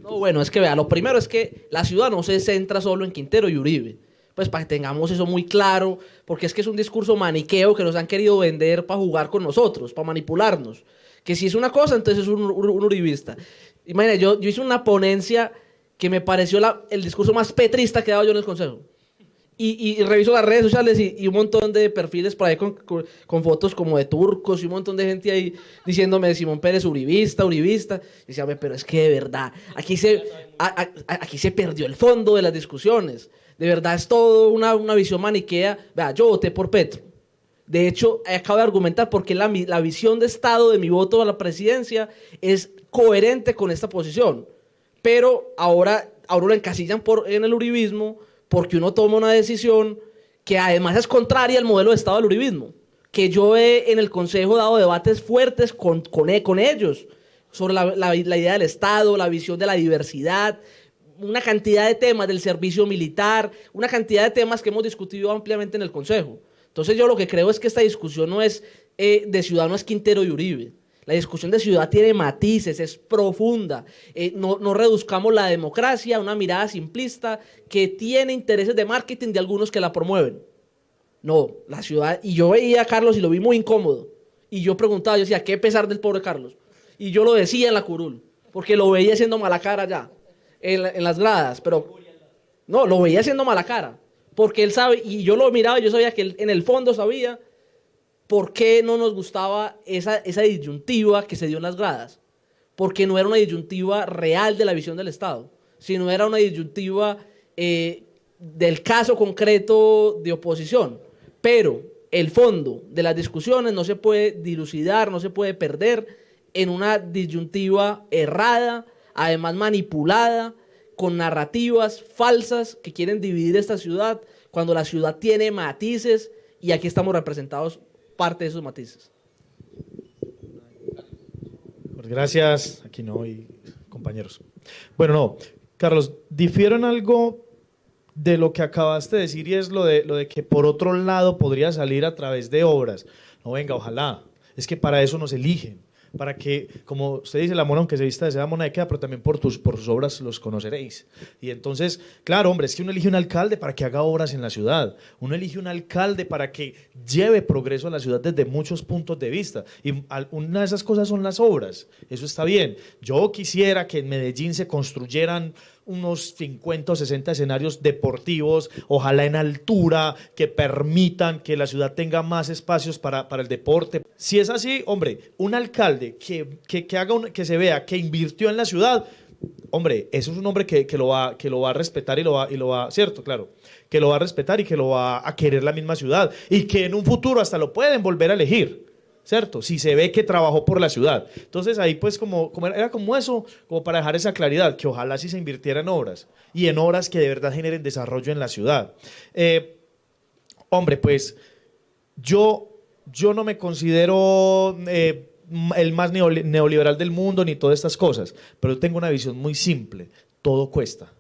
E: No, bueno, es que vea, lo primero es que la ciudad no se centra solo en Quintero y Uribe. Pues para que tengamos eso muy claro, porque es que es un discurso maniqueo que nos han querido vender para jugar con nosotros, para manipularnos. Que si es una cosa, entonces es un uribista. Imagínate, yo hice una ponencia que me pareció el discurso más petrista que he dado yo en el Consejo. Y reviso las redes sociales y un montón de perfiles por ahí con fotos como de turcos y un montón de gente ahí diciéndome Simón Pérez uribista. Y decía, pero es que de verdad, aquí se perdió el fondo de las discusiones. De verdad es todo una visión maniquea. Vea, yo voté por Petro. De hecho, acabo de argumentar porque la visión de Estado de mi voto a la presidencia es coherente con esta posición. Pero ahora lo encasillan en el uribismo porque uno toma una decisión que además es contraria al modelo de Estado del uribismo. Que yo he en el Consejo dado debates fuertes con ellos sobre la idea del Estado, la visión de la diversidad, una cantidad de temas del servicio militar, una cantidad de temas que hemos discutido ampliamente en el Consejo. Entonces yo lo que creo es que esta discusión no es de ciudad, no es Quintero y Uribe. La discusión de ciudad tiene matices, es profunda. No reduzcamos la democracia a una mirada simplista que tiene intereses de marketing de algunos que la promueven. No, la ciudad, y yo veía a Carlos y lo vi muy incómodo. Y yo preguntaba, yo decía, ¿qué pesar del pobre Carlos? Y yo lo decía en la curul, porque lo veía haciendo mala cara ya, en las gradas, pero no, lo veía haciendo mala cara, porque él sabe, y yo lo miraba y yo sabía que él en el fondo sabía por qué no nos gustaba esa disyuntiva que se dio en las gradas, porque no era una disyuntiva real de la visión del Estado, sino era una disyuntiva del caso concreto de oposición, pero el fondo de las discusiones no se puede dilucidar, no se puede perder en una disyuntiva errada, además manipulada, con narrativas falsas que quieren dividir esta ciudad, cuando la ciudad tiene matices y aquí estamos representados parte de esos matices.
D: Pues gracias, aquí no, y compañeros. Bueno, no, Carlos, difiero en algo de lo que acabaste de decir y es lo de que por otro lado podría salir a través de obras. No, venga, ojalá, es que para eso nos eligen. Para que, como usted dice, la mona aunque se vista de seda, mona de queda, pero también por sus obras los conoceréis. Y entonces, claro, hombre, es que uno elige un alcalde para que haga obras en la ciudad, uno elige un alcalde para que lleve progreso a la ciudad desde muchos puntos de vista, y una de esas cosas son las obras, eso está bien. Yo quisiera que en Medellín se construyeran unos 50 o 60 escenarios deportivos, ojalá en altura, que permitan que la ciudad tenga más espacios para el deporte. Si es así, hombre, un alcalde que haga que se vea que invirtió en la ciudad, hombre, eso es un hombre que lo va a respetar y lo va, cierto, claro, que lo va a respetar y que lo va a querer la misma ciudad y que en un futuro hasta lo pueden volver a elegir. ¿Cierto? Si se ve que trabajó por la ciudad. Entonces ahí pues era como eso, como para dejar esa claridad, que ojalá sí se invirtiera en obras y en obras que de verdad generen desarrollo en la ciudad. Hombre, pues yo no me considero el más neoliberal del mundo ni todas estas cosas, pero tengo una visión muy simple, todo cuesta.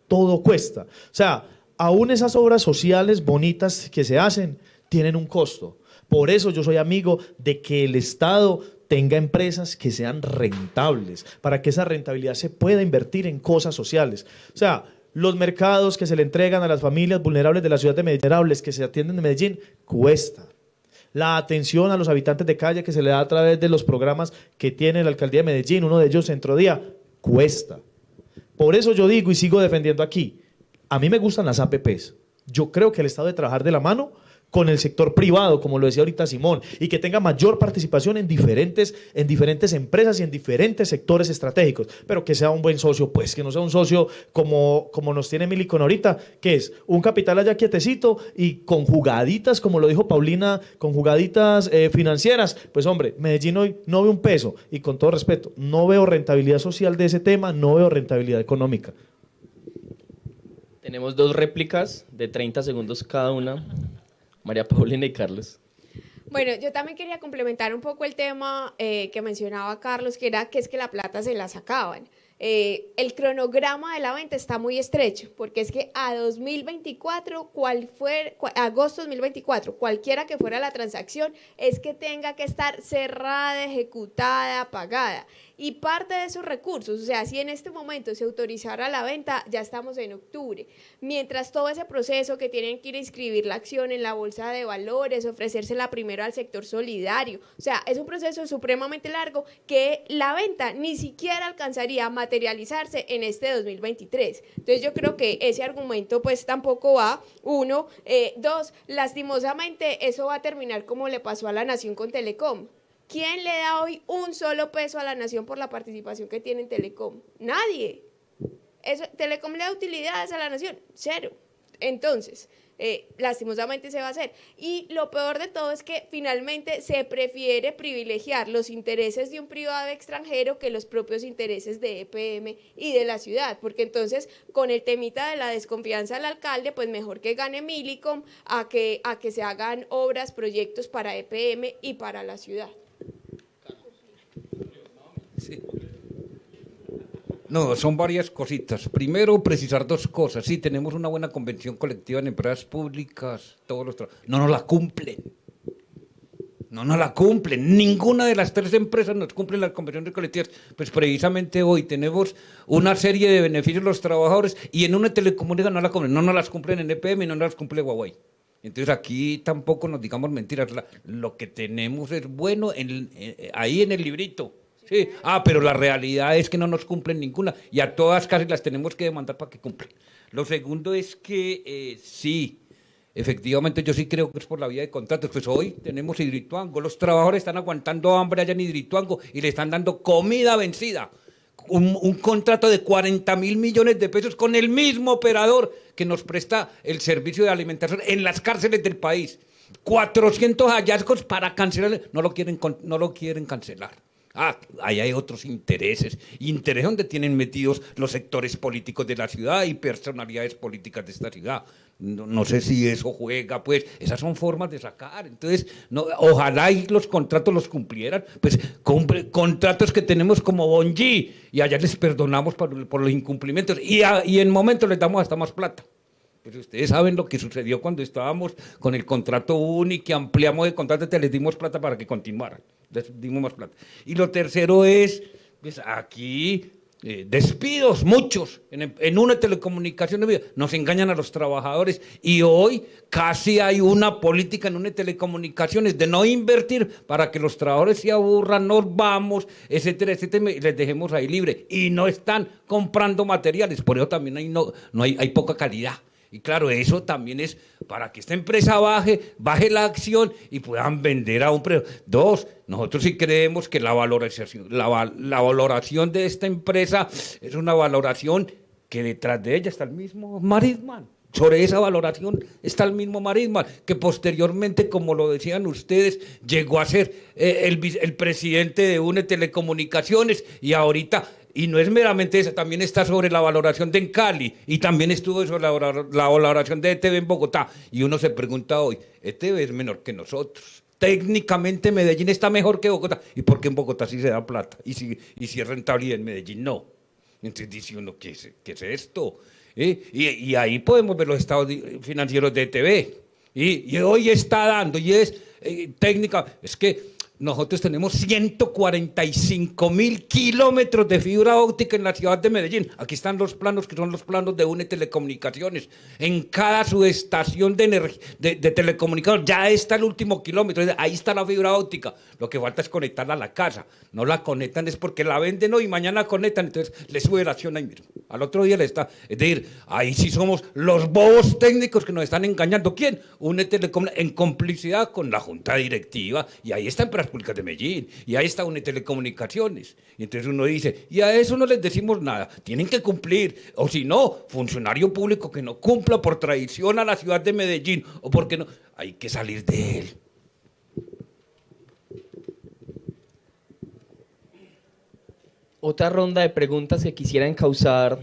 D: O sea, aún esas obras sociales bonitas que se hacen tienen un costo. Por eso yo soy amigo de que el Estado tenga empresas que sean rentables, para que esa rentabilidad se pueda invertir en cosas sociales. O sea, los mercados que se le entregan a las familias vulnerables de la ciudad de Medellín, que se atienden en Medellín, cuesta. La atención a los habitantes de calle que se le da a través de los programas que tiene la alcaldía de Medellín, uno de ellos Centro Día, cuesta. Por eso yo digo y sigo defendiendo aquí, a mí me gustan las APPs. Yo creo que el Estado debe trabajar de la mano con el sector privado, como lo decía ahorita Simón, y que tenga mayor participación en diferentes empresas y en diferentes sectores estratégicos, pero que sea un buen socio, pues que no sea un socio como nos tiene Milicon ahorita, que es un capital allá quietecito y con jugaditas, como lo dijo Paulina, con jugaditas financieras. Pues hombre, Medellín hoy no ve un peso, y con todo respeto, no veo rentabilidad social de ese tema, no veo rentabilidad económica.
A: Tenemos 2 réplicas de 30 segundos cada una. María Paulina y Carlos.
B: Bueno, yo también quería complementar un poco el tema que mencionaba Carlos, que es que la plata se la sacaban. El cronograma de la venta está muy estrecho, porque es que a 2024, agosto 2024, cualquiera que fuera la transacción, es que tenga que estar cerrada, ejecutada, pagada. y parte de esos recursos, o sea, si en este momento se autorizara la venta, ya estamos en octubre, mientras todo ese proceso que tienen que ir a inscribir la acción en la bolsa de valores, ofrecérsela primero al sector solidario, o sea, es un proceso supremamente largo que la venta ni siquiera alcanzaría a materializarse en este 2023. Entonces yo creo que ese argumento pues tampoco va, uno. Dos, lastimosamente eso va a terminar como le pasó a la Nación con Telecom. ¿Quién le da hoy un solo peso a la Nación por la participación que tiene en Telecom? Nadie. Telecom le da utilidades a la Nación, cero. Entonces, lastimosamente se va a hacer. Y lo peor de todo es que finalmente se prefiere privilegiar los intereses de un privado extranjero que los propios intereses de EPM y de la ciudad, porque entonces con el temita de la desconfianza al alcalde, pues mejor que gane Millicom a que se hagan obras, proyectos para EPM y para la ciudad.
C: Sí. No, son varias cositas. Primero, precisar dos cosas. Sí, tenemos una buena convención colectiva en empresas públicas, todos los no nos la cumplen. No nos la cumplen. Ninguna de las tres empresas nos cumplen las convenciones colectivas. Pues precisamente hoy tenemos una serie de beneficios los trabajadores y en una telecomunicación no la cumplen. No nos las cumplen en EPM y no nos las cumple Huawei. Entonces aquí tampoco nos digamos mentiras. Lo que tenemos es bueno ahí en el librito. Sí, pero la realidad es que no nos cumplen ninguna y a todas casi las tenemos que demandar para que cumplan. Lo segundo es que sí, efectivamente yo sí creo que es por la vía de contratos. Pues hoy tenemos Hidroituango, los trabajadores están aguantando hambre allá en Hidroituango y le están dando comida vencida. Un contrato de 40.000 millones de pesos con el mismo operador que nos presta el servicio de alimentación en las cárceles del país. 400 hallazgos para cancelar, no lo quieren cancelar. Ahí hay otros intereses donde tienen metidos los sectores políticos de la ciudad y personalidades políticas de esta ciudad. No sé si eso juega, pues esas son formas de sacar. Entonces, ojalá y los contratos los cumplieran, pues contratos que tenemos como Bonji y allá les perdonamos por los incumplimientos y en momentos les damos hasta más plata. Pues ustedes saben lo que sucedió cuando estábamos con el contrato único, que ampliamos el contrato, les dimos plata para que continuaran, les dimos más plata. Y lo tercero es, pues aquí, despidos, muchos, en una telecomunicación, nos engañan a los trabajadores y hoy casi hay una política en una telecomunicaciones de no invertir para que los trabajadores se aburran, nos vamos, etcétera, etcétera, y les dejemos ahí libre. Y no están comprando materiales, por eso también hay poca calidad. Y claro, eso también es para que esta empresa baje la acción y puedan vender a un precio. Dos, nosotros sí creemos que la valoración de esta empresa es una valoración que detrás de ella está el mismo Marisman. Sobre esa valoración está el mismo Marisman, que posteriormente, como lo decían ustedes, llegó a ser el presidente de UNE Telecomunicaciones y ahorita... Y no es meramente esa, también está sobre la valoración de en Cali y también estuvo sobre la valoración de ETV en Bogotá. Y uno se pregunta hoy, ETV es menor que nosotros. Técnicamente Medellín está mejor que Bogotá. ¿Y por qué en Bogotá sí se da plata? Y si es rentable y en Medellín no. Entonces dice uno, ¿qué es esto? Y ahí podemos ver los estados financieros de ETV. Y hoy está dando, y es técnica, es que... Nosotros tenemos 145.000 kilómetros de fibra óptica en la ciudad de Medellín. Aquí están los planos, que son los planos de UNE Telecomunicaciones. En cada subestación de telecomunicaciones ya está el último kilómetro. Ahí está la fibra óptica. Lo que falta es conectarla a la casa. No la conectan es porque la venden hoy y mañana conectan. Entonces le sube la acción ahí mismo. Al otro día le está. Es decir, ahí sí somos los bobos técnicos que nos están engañando. ¿Quién? UNE Telecomunicaciones en complicidad con la junta directiva. Y ahí está Empresas Públicas de Medellín, y ahí está UNE Telecomunicaciones. Y entonces uno dice, y a eso no les decimos nada, tienen que cumplir, o si no, funcionario público que no cumpla por traición a la ciudad de Medellín, o porque no, hay que salir de él.
A: Otra ronda de preguntas que quisiera encauzar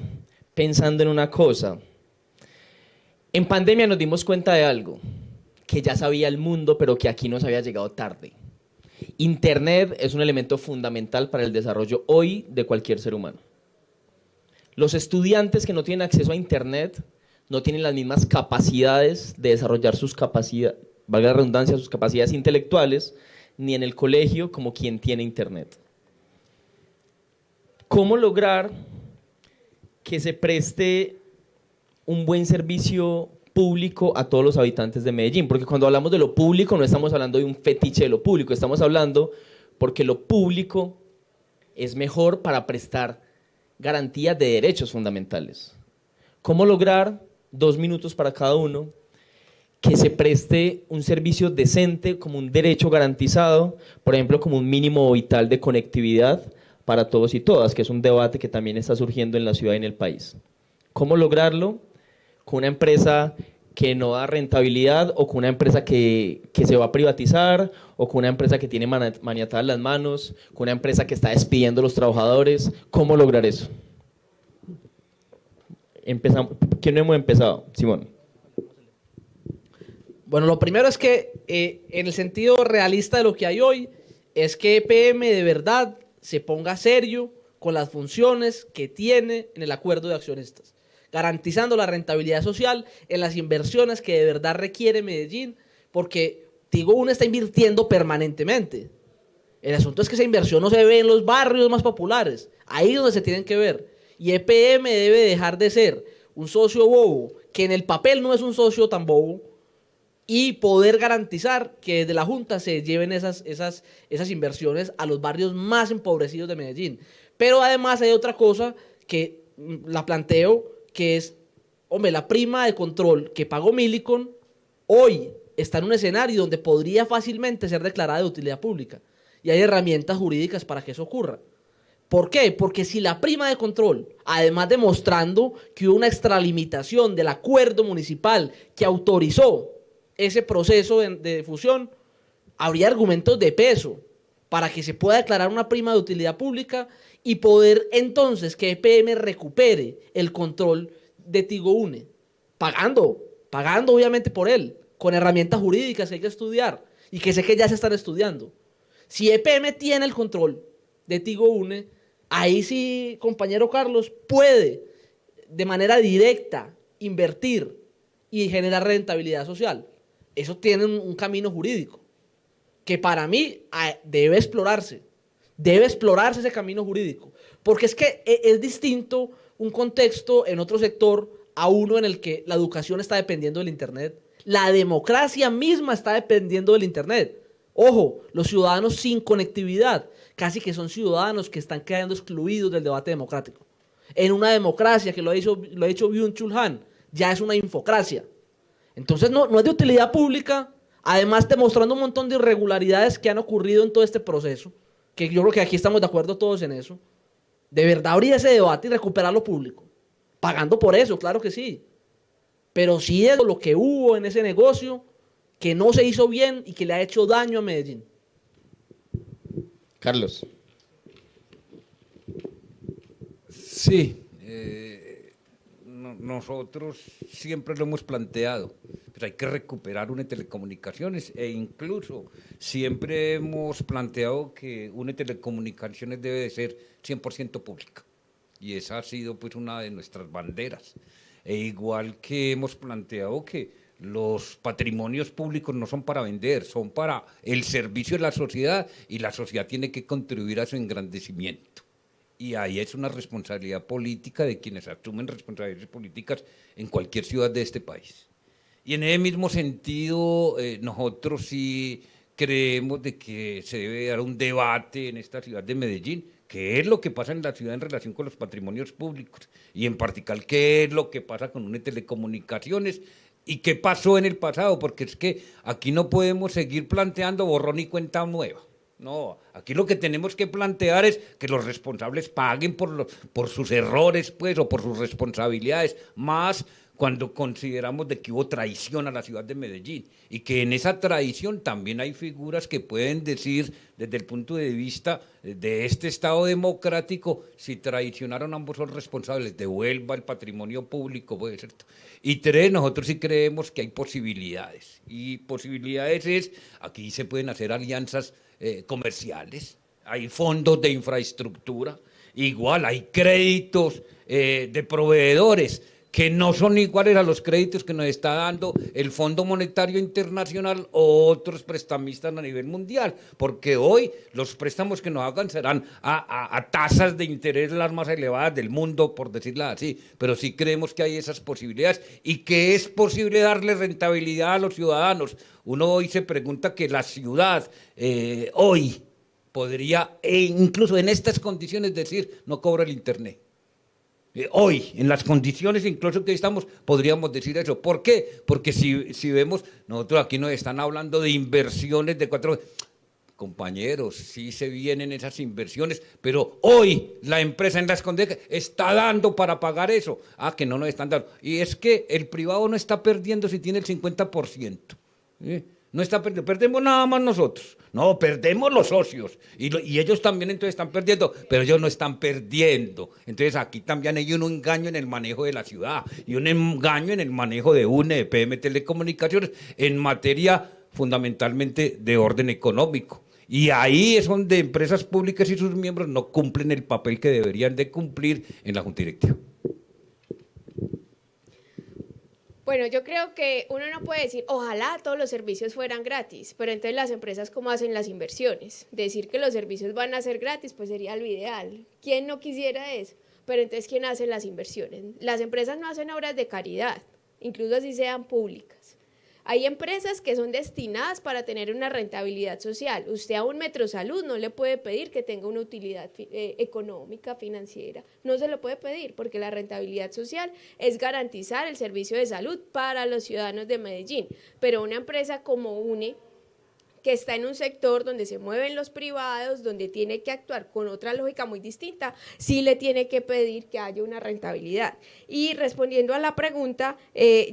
A: pensando en una cosa. En pandemia nos dimos cuenta de algo que ya sabía el mundo, pero que aquí nos había llegado tarde. Internet es un elemento fundamental para el desarrollo hoy de cualquier ser humano. Los estudiantes que no tienen acceso a Internet no tienen las mismas capacidades de desarrollar sus capacidades, valga la redundancia, sus capacidades intelectuales, ni en el colegio como quien tiene Internet. ¿Cómo lograr que se preste un buen servicio público a todos los habitantes de Medellín? Porque cuando hablamos de lo público no estamos hablando de un fetiche de lo público, estamos hablando porque lo público es mejor para prestar garantías de derechos fundamentales. ¿Cómo lograr, 2 minutos para cada uno, que se preste un servicio decente como un derecho garantizado, por ejemplo, como un mínimo vital de conectividad para todos y todas, que es un debate que también está surgiendo en la ciudad y en el país? ¿Cómo lograrlo con una empresa que no da rentabilidad o con una empresa que se va a privatizar o con una empresa que tiene maniatadas las manos, con una empresa que está despidiendo a los trabajadores? ¿Cómo lograr eso? Empezamos. ¿Quién no hemos empezado? Simón.
E: Bueno, lo primero es que en el sentido realista de lo que hay hoy, es que EPM de verdad se ponga serio con las funciones que tiene en el acuerdo de accionistas, garantizando la rentabilidad social en las inversiones que de verdad requiere Medellín, porque Tigo Une está invirtiendo permanentemente. El asunto es que esa inversión no se ve en los barrios más populares, ahí es donde se tienen que ver. Y EPM debe dejar de ser un socio bobo, que en el papel no es un socio tan bobo, y poder garantizar que desde la Junta se lleven esas inversiones a los barrios más empobrecidos de Medellín. Pero además hay otra cosa que la planteo, que es, hombre, la prima de control que pagó Millicom hoy está en un escenario donde podría fácilmente ser declarada de utilidad pública. Y hay herramientas jurídicas para que eso ocurra. ¿Por qué? Porque si la prima de control, además demostrando que hubo una extralimitación del acuerdo municipal que autorizó ese proceso de fusión, habría argumentos de peso para que se pueda declarar una prima de utilidad pública y poder entonces que EPM recupere el control de Tigo Une, pagando obviamente por él, con herramientas jurídicas que hay que estudiar y que sé que ya se están estudiando. Si EPM tiene el control de Tigo Une, ahí sí, compañero Carlos, puede de manera directa invertir y generar rentabilidad social. Eso tiene un camino jurídico que para mí debe explorarse ese camino jurídico, porque es que es distinto un contexto en otro sector a uno en el que la educación está dependiendo del Internet, la democracia misma está dependiendo del Internet. Ojo, los ciudadanos sin conectividad casi que son ciudadanos que están quedando excluidos del debate democrático. En una democracia, que lo ha dicho Byung-Chul Han, ya es una infocracia. Entonces no es de utilidad pública, además demostrando un montón de irregularidades que han ocurrido en todo este proceso, que yo creo que aquí estamos de acuerdo todos en eso. De verdad abrir ese debate y recuperar lo público, pagando por eso, claro que sí, pero sí es lo que hubo en ese negocio que no se hizo bien y que le ha hecho daño a Medellín.
A: Carlos.
C: Sí, nosotros siempre lo hemos planteado, pero hay que recuperar UNE Telecomunicaciones e incluso siempre hemos planteado que UNE Telecomunicaciones debe de ser 100% pública y esa ha sido pues una de nuestras banderas. E igual que hemos planteado que los patrimonios públicos no son para vender, son para el servicio de la sociedad y la sociedad tiene que contribuir a su engrandecimiento. Y ahí es una responsabilidad política de quienes asumen responsabilidades políticas en cualquier ciudad de este país. Y en ese mismo sentido, nosotros sí creemos de que se debe dar un debate en esta ciudad de Medellín, qué es lo que pasa en la ciudad en relación con los patrimonios públicos, y en particular qué es lo que pasa con UNE Telecomunicaciones, y qué pasó en el pasado, porque es que aquí no podemos seguir planteando borrón y cuenta nueva. No, aquí lo que tenemos que plantear es que los responsables paguen por sus errores, pues, o por sus responsabilidades, más cuando consideramos de que hubo traición a la ciudad de Medellín, y que en esa traición también hay figuras que pueden decir, desde el punto de vista de este Estado democrático, si traicionaron ambos son responsables, devuelva el patrimonio público, puede ser. Y 3, nosotros sí creemos que hay posibilidades, y posibilidades es, aquí se pueden hacer alianzas comerciales, hay fondos de infraestructura, igual hay créditos de proveedores que no son iguales a los créditos que nos está dando el Fondo Monetario Internacional o otros prestamistas a nivel mundial, porque hoy los préstamos que nos hagan serán a tasas de interés las más elevadas del mundo, por decirlo así, pero sí creemos que hay esas posibilidades y que es posible darle rentabilidad a los ciudadanos. Uno hoy se pregunta que la ciudad hoy podría, incluso en estas condiciones, decir, no cobro el internet. Hoy, en las condiciones incluso que estamos, podríamos decir eso. ¿Por qué? Porque si vemos, nosotros aquí nos están hablando de inversiones de 4... Compañeros, sí se vienen esas inversiones, pero hoy la empresa en las condiciones está dando para pagar eso. Que no nos están dando. Y es que el privado no está perdiendo si tiene el 50%. ¿Sí? No está perdiendo, perdemos nada más nosotros. No, perdemos los socios. Y ellos también entonces están perdiendo, pero ellos no están perdiendo. Entonces aquí también hay un engaño en el manejo de la ciudad y un engaño en el manejo de UNE, de PM Telecomunicaciones, en materia fundamentalmente de orden económico. Y ahí es donde empresas públicas y sus miembros no cumplen el papel que deberían de cumplir en la Junta Directiva.
B: Bueno, yo creo que uno no puede decir, ojalá todos los servicios fueran gratis, pero entonces las empresas, ¿cómo hacen las inversiones? Decir que los servicios van a ser gratis, pues sería lo ideal. ¿Quién no quisiera eso? Pero entonces, ¿quién hace las inversiones? Las empresas no hacen obras de caridad, incluso así sean públicas. Hay empresas que son destinadas para tener una rentabilidad social. Usted a un Metrosalud no le puede pedir que tenga una utilidad económica, financiera. No se lo puede pedir porque la rentabilidad social es garantizar el servicio de salud para los ciudadanos de Medellín. Pero una empresa como UNE, que está en un sector donde se mueven los privados, donde tiene que actuar con otra lógica muy distinta, sí le tiene que pedir que haya una rentabilidad. Y respondiendo a la pregunta,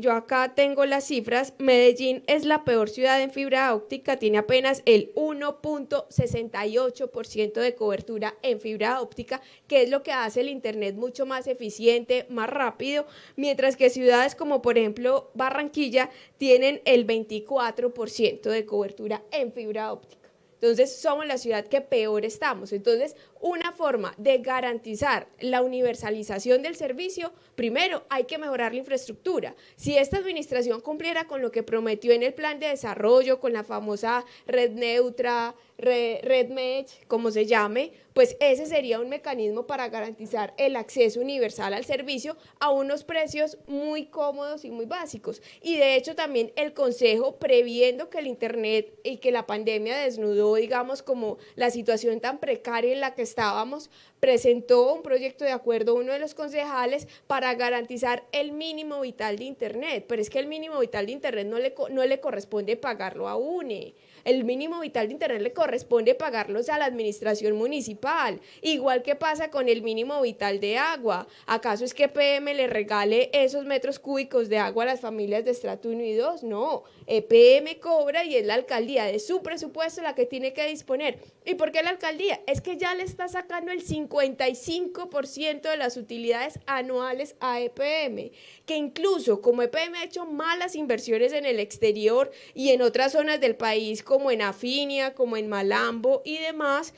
B: yo acá tengo las cifras. Medellín es la peor ciudad en fibra óptica, tiene apenas el 1.68% de cobertura en fibra óptica, que es lo que hace el internet mucho más eficiente, más rápido, mientras que ciudades como por ejemplo Barranquilla tienen el 24% de cobertura en fibra óptica. Entonces, somos la ciudad que peor estamos. Entonces, una forma de garantizar la universalización del servicio, primero hay que mejorar la infraestructura. Si esta administración cumpliera con lo que prometió en el plan de desarrollo, con la famosa red neutra, red mesh, como se llame, pues ese sería un mecanismo para garantizar el acceso universal al servicio a unos precios muy cómodos y muy básicos. Y de hecho también el Consejo, previendo que el Internet y que la pandemia desnudó, digamos, como la situación tan precaria en la que estábamos, presentó un proyecto de acuerdo a uno de los concejales para garantizar el mínimo vital de Internet. Pero es que el mínimo vital de Internet no le corresponde pagarlo a UNE. El mínimo vital de Internet le corresponde pagarlos a la administración municipal, igual que pasa con el mínimo vital de agua. ¿Acaso es que PM le regale esos metros cúbicos de agua a las familias de estrato 1 y 2? No, EPM cobra y es la alcaldía de su presupuesto la que tiene que disponer. ¿Y por qué la alcaldía? Es que ya le está sacando el 55% de las utilidades anuales a EPM, que incluso como EPM ha hecho malas inversiones en el exterior y en otras zonas del país, como en Afinia, como en Malambo y demás,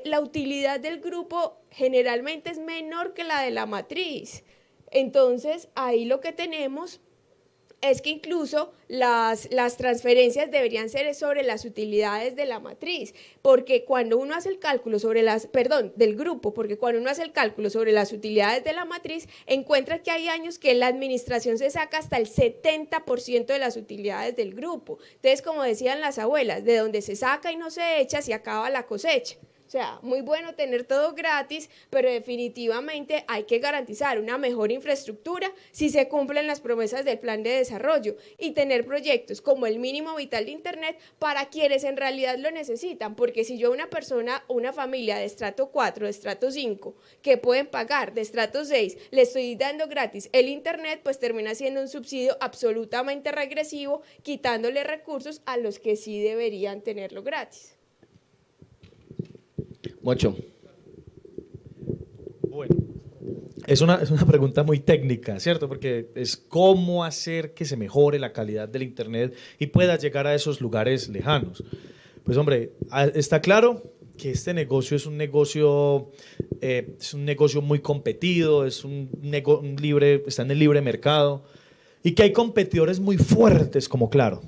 B: la utilidad del grupo generalmente es menor que la de la matriz. Entonces, ahí lo que tenemos es que incluso las transferencias deberían ser sobre las utilidades de la matriz, porque cuando uno hace el cálculo sobre del grupo, porque cuando uno hace el cálculo sobre las utilidades de la matriz, encuentra que hay años que la administración se saca hasta el 70% de las utilidades del grupo. Entonces, como decían las abuelas, de donde se saca y no se echa, se acaba la cosecha. O sea, muy bueno tener todo gratis, pero definitivamente hay que garantizar una mejor infraestructura si se cumplen las promesas del plan de desarrollo y tener proyectos como el mínimo vital de Internet para quienes en realidad lo necesitan, porque si yo a una persona, una familia de estrato 4, de estrato 5, que pueden pagar, de estrato 6, le estoy dando gratis el Internet, pues termina siendo un subsidio absolutamente regresivo, quitándole recursos a los que sí deberían tenerlo gratis.
A: Mocho.
D: Bueno, es una pregunta muy técnica, ¿cierto? Porque es cómo hacer que se mejore la calidad del Internet y pueda llegar a esos lugares lejanos. Pues hombre, está claro que este negocio es un negocio muy competido, está en el libre mercado y que hay competidores muy fuertes como Claro.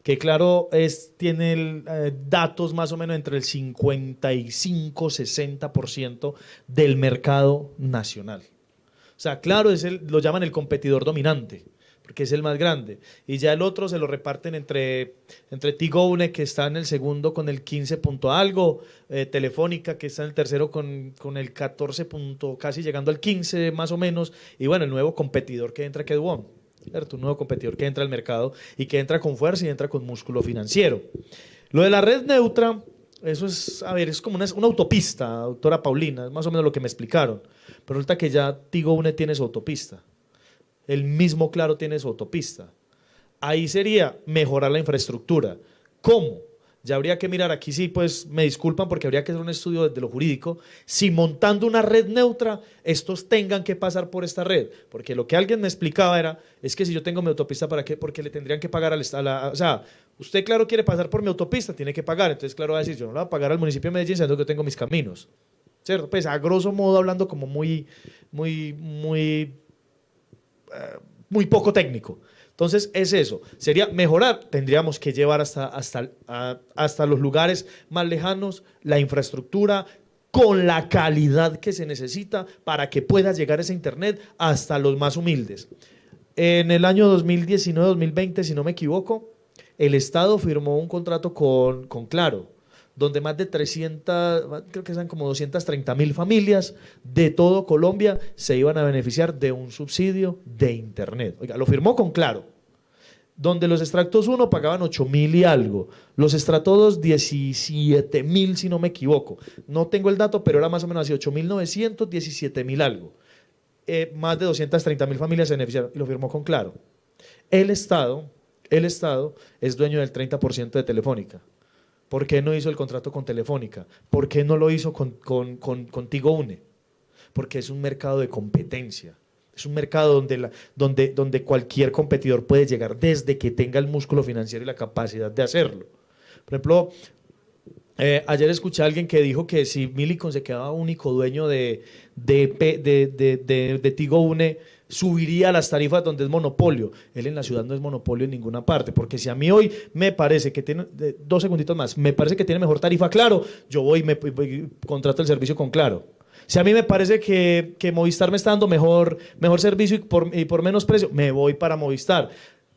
D: Que Claro tiene datos más o menos entre el 55-60% del mercado nacional. O sea, Claro lo llaman el competidor dominante, porque es el más grande. Y ya el otro se lo reparten entre Tigo Une, que está en el segundo con el 15 punto algo, Telefónica, que está en el tercero con el 14 punto, casi llegando al 15 más o menos, y bueno, el nuevo competidor que entra, que es WOM. Un nuevo competidor que entra al mercado y que entra con fuerza y entra con músculo financiero. Lo de la red neutra, eso es, a ver, es como una autopista, doctora Paulina, es más o menos lo que me explicaron. Pero resulta que ya Tigo Une tiene su autopista. El mismo Claro tiene su autopista. Ahí sería mejorar la infraestructura. ¿Cómo? Ya habría que mirar, aquí sí, pues me disculpan porque habría que hacer un estudio desde lo jurídico, si montando una red neutra, estos tengan que pasar por esta red. Porque lo que alguien me explicaba es que si yo tengo mi autopista, ¿para qué? Porque le tendrían que pagar o sea, usted, Claro, quiere pasar por mi autopista, tiene que pagar. Entonces, Claro va a decir, yo no le voy a pagar al municipio de Medellín, sabiendo que yo tengo mis caminos. ¿Cierto? Pues a grosso modo, hablando como muy poco técnico. Entonces es eso, sería mejorar, tendríamos que llevar hasta los lugares más lejanos la infraestructura con la calidad que se necesita para que pueda llegar ese internet hasta los más humildes. En el año 2019-2020, si no me equivoco, el Estado firmó un contrato con Claro, donde más de 300, creo que eran como 230.000 familias de todo Colombia se iban a beneficiar de un subsidio de internet. Oiga, lo firmó con Claro, donde los estratos 1 pagaban 8.000 y algo, los estratos 2 17.000 si no me equivoco. No tengo el dato, pero era más o menos así, 8.900, 17.000 algo. Más de 230.000 familias se beneficiaron y lo firmó con Claro. El Estado es dueño del 30% de Telefónica. ¿Por qué no hizo el contrato con Telefónica? ¿Por qué no lo hizo con Tigo Une? Porque es un mercado de competencia. Es un mercado donde cualquier competidor puede llegar desde que tenga el músculo financiero y la capacidad de hacerlo. Por ejemplo, ayer escuché a alguien que dijo que si Millicom se quedaba único dueño de Tigo Une, subiría las tarifas donde es monopolio. Él en la ciudad no es monopolio en ninguna parte, porque si a mí hoy me parece que tiene, 2 segunditos más, me parece que tiene mejor tarifa Claro, yo voy y contrato el servicio con Claro. Si a mí me parece que Movistar me está dando mejor servicio y por menos precio, me voy para Movistar.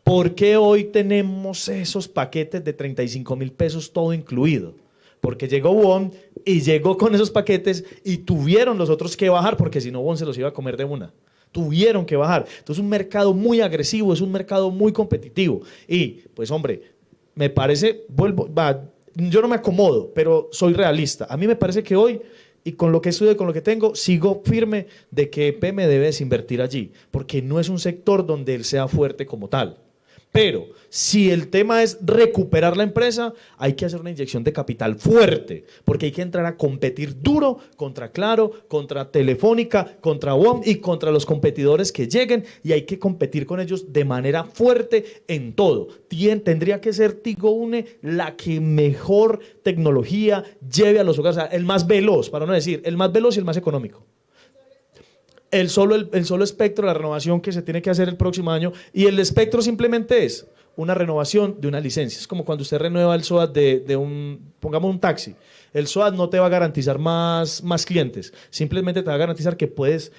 D: ¿Por qué hoy tenemos esos paquetes de 35.000 pesos todo incluido? Porque llegó WOM y llegó con esos paquetes y tuvieron los otros que bajar, porque si no WOM se los iba a comer de una. Tuvieron que bajar. Entonces es un mercado muy agresivo, es un mercado muy competitivo. Y pues hombre, me parece, yo no me acomodo, pero soy realista. A mí me parece que hoy, y con lo que estudio y con lo que tengo, sigo firme de que EPM debe desinvertir allí, porque no es un sector donde él sea fuerte como tal. Pero si el tema es recuperar la empresa, hay que hacer una inyección de capital fuerte, porque hay que entrar a competir duro contra Claro, contra Telefónica, contra WOM y contra los competidores que lleguen, y hay que competir con ellos de manera fuerte en todo. Tendría que ser Tigo Une la que mejor tecnología lleve a los hogares, o sea, el más veloz, para no decir, el más veloz y el más económico. El solo espectro, la renovación que se tiene que hacer el próximo año, y el espectro simplemente es una renovación de una licencia. Es como cuando usted renueva el SOAT pongamos un taxi. El SOAT no te va a garantizar más clientes, simplemente te va a garantizar que puedes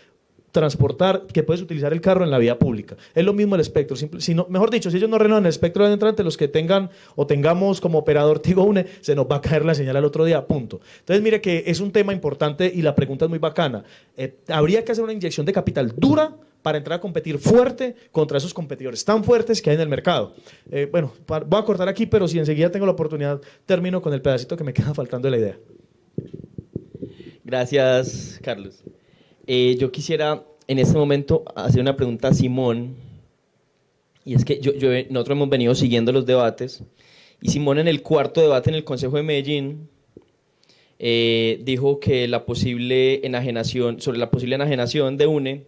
D: transportar, que puedes utilizar el carro en la vía pública. Es lo mismo el espectro. Mejor dicho, si ellos no renuevan el espectro de entrante, los que tengan o tengamos como operador Tigo Une, se nos va a caer la señal al otro día, punto. Entonces, mire que es un tema importante y la pregunta es muy bacana. Habría que hacer una inyección de capital dura para entrar a competir fuerte contra esos competidores tan fuertes que hay en el mercado. Voy a cortar aquí, pero si enseguida tengo la oportunidad, termino con el pedacito que me queda faltando de la idea.
A: Gracias, Carlos. Yo quisiera en este momento hacer una pregunta a Simón, y es que nosotros hemos venido siguiendo los debates, y Simón en el cuarto debate en el Consejo de Medellín dijo que sobre la posible enajenación de UNE,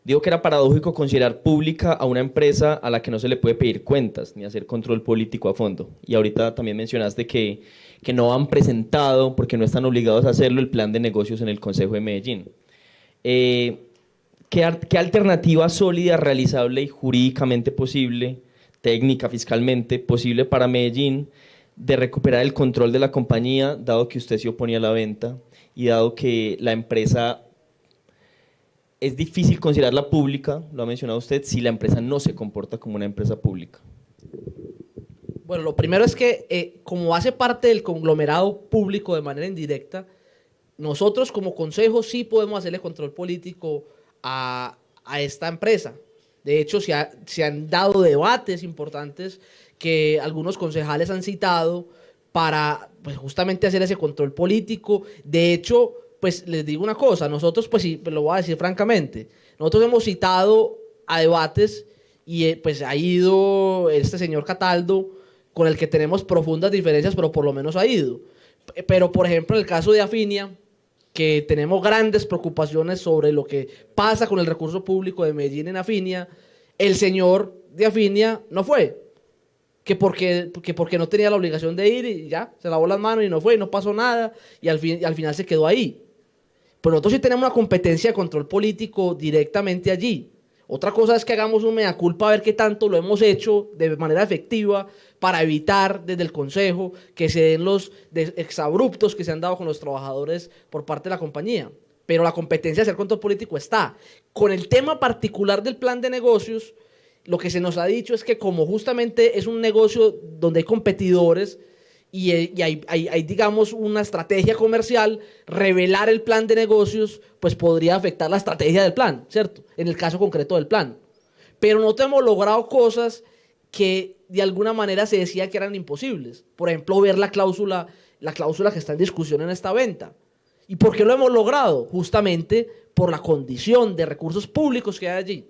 A: Digo que era paradójico considerar pública a una empresa a la que no se le puede pedir cuentas ni hacer control político a fondo. Y ahorita también mencionaste que no han presentado, porque no están obligados a hacerlo, el plan de negocios en el Consejo de Medellín. ¿Qué alternativa sólida, realizable y jurídicamente posible, técnica, fiscalmente posible para Medellín de recuperar el control de la compañía, dado que usted se oponía a la venta y dado que la empresa es difícil considerarla pública, lo ha mencionado usted, si la empresa no se comporta como una empresa pública?
E: Bueno, lo primero es que como hace parte del conglomerado público de manera indirecta, nosotros como consejo sí podemos hacerle control político a esta empresa. De hecho, se han dado debates importantes que algunos concejales han citado para pues, justamente hacer ese control político. De hecho, pues les digo una cosa, nosotros, pues sí, lo voy a decir francamente, nosotros hemos citado a debates y pues ha ido este señor Cataldo, con el que tenemos profundas diferencias, pero por lo menos ha ido. Pero, por ejemplo, en el caso de Afinia, que tenemos grandes preocupaciones sobre lo que pasa con el recurso público de Medellín en Afinia, el señor de Afinia no fue, que porque no tenía la obligación de ir y ya, se lavó las manos y no fue, y no pasó nada, y al final se quedó ahí. Pero nosotros sí tenemos una competencia de control político directamente allí. Otra cosa es que hagamos un mea culpa a ver qué tanto lo hemos hecho de manera efectiva para evitar desde el Consejo que se den los exabruptos que se han dado con los trabajadores por parte de la compañía. Pero la competencia de hacer control político está. Con el tema particular del plan de negocios, lo que se nos ha dicho es que como justamente es un negocio donde hay competidores y hay, digamos, una estrategia comercial, revelar el plan de negocios pues podría afectar la estrategia del plan, ¿cierto? En el caso concreto del plan. Pero no hemos logrado cosas que de alguna manera se decía que eran imposibles. Por ejemplo, ver la cláusula que está en discusión en esta venta. ¿Y por qué lo hemos logrado? Justamente por la condición de recursos públicos que hay allí.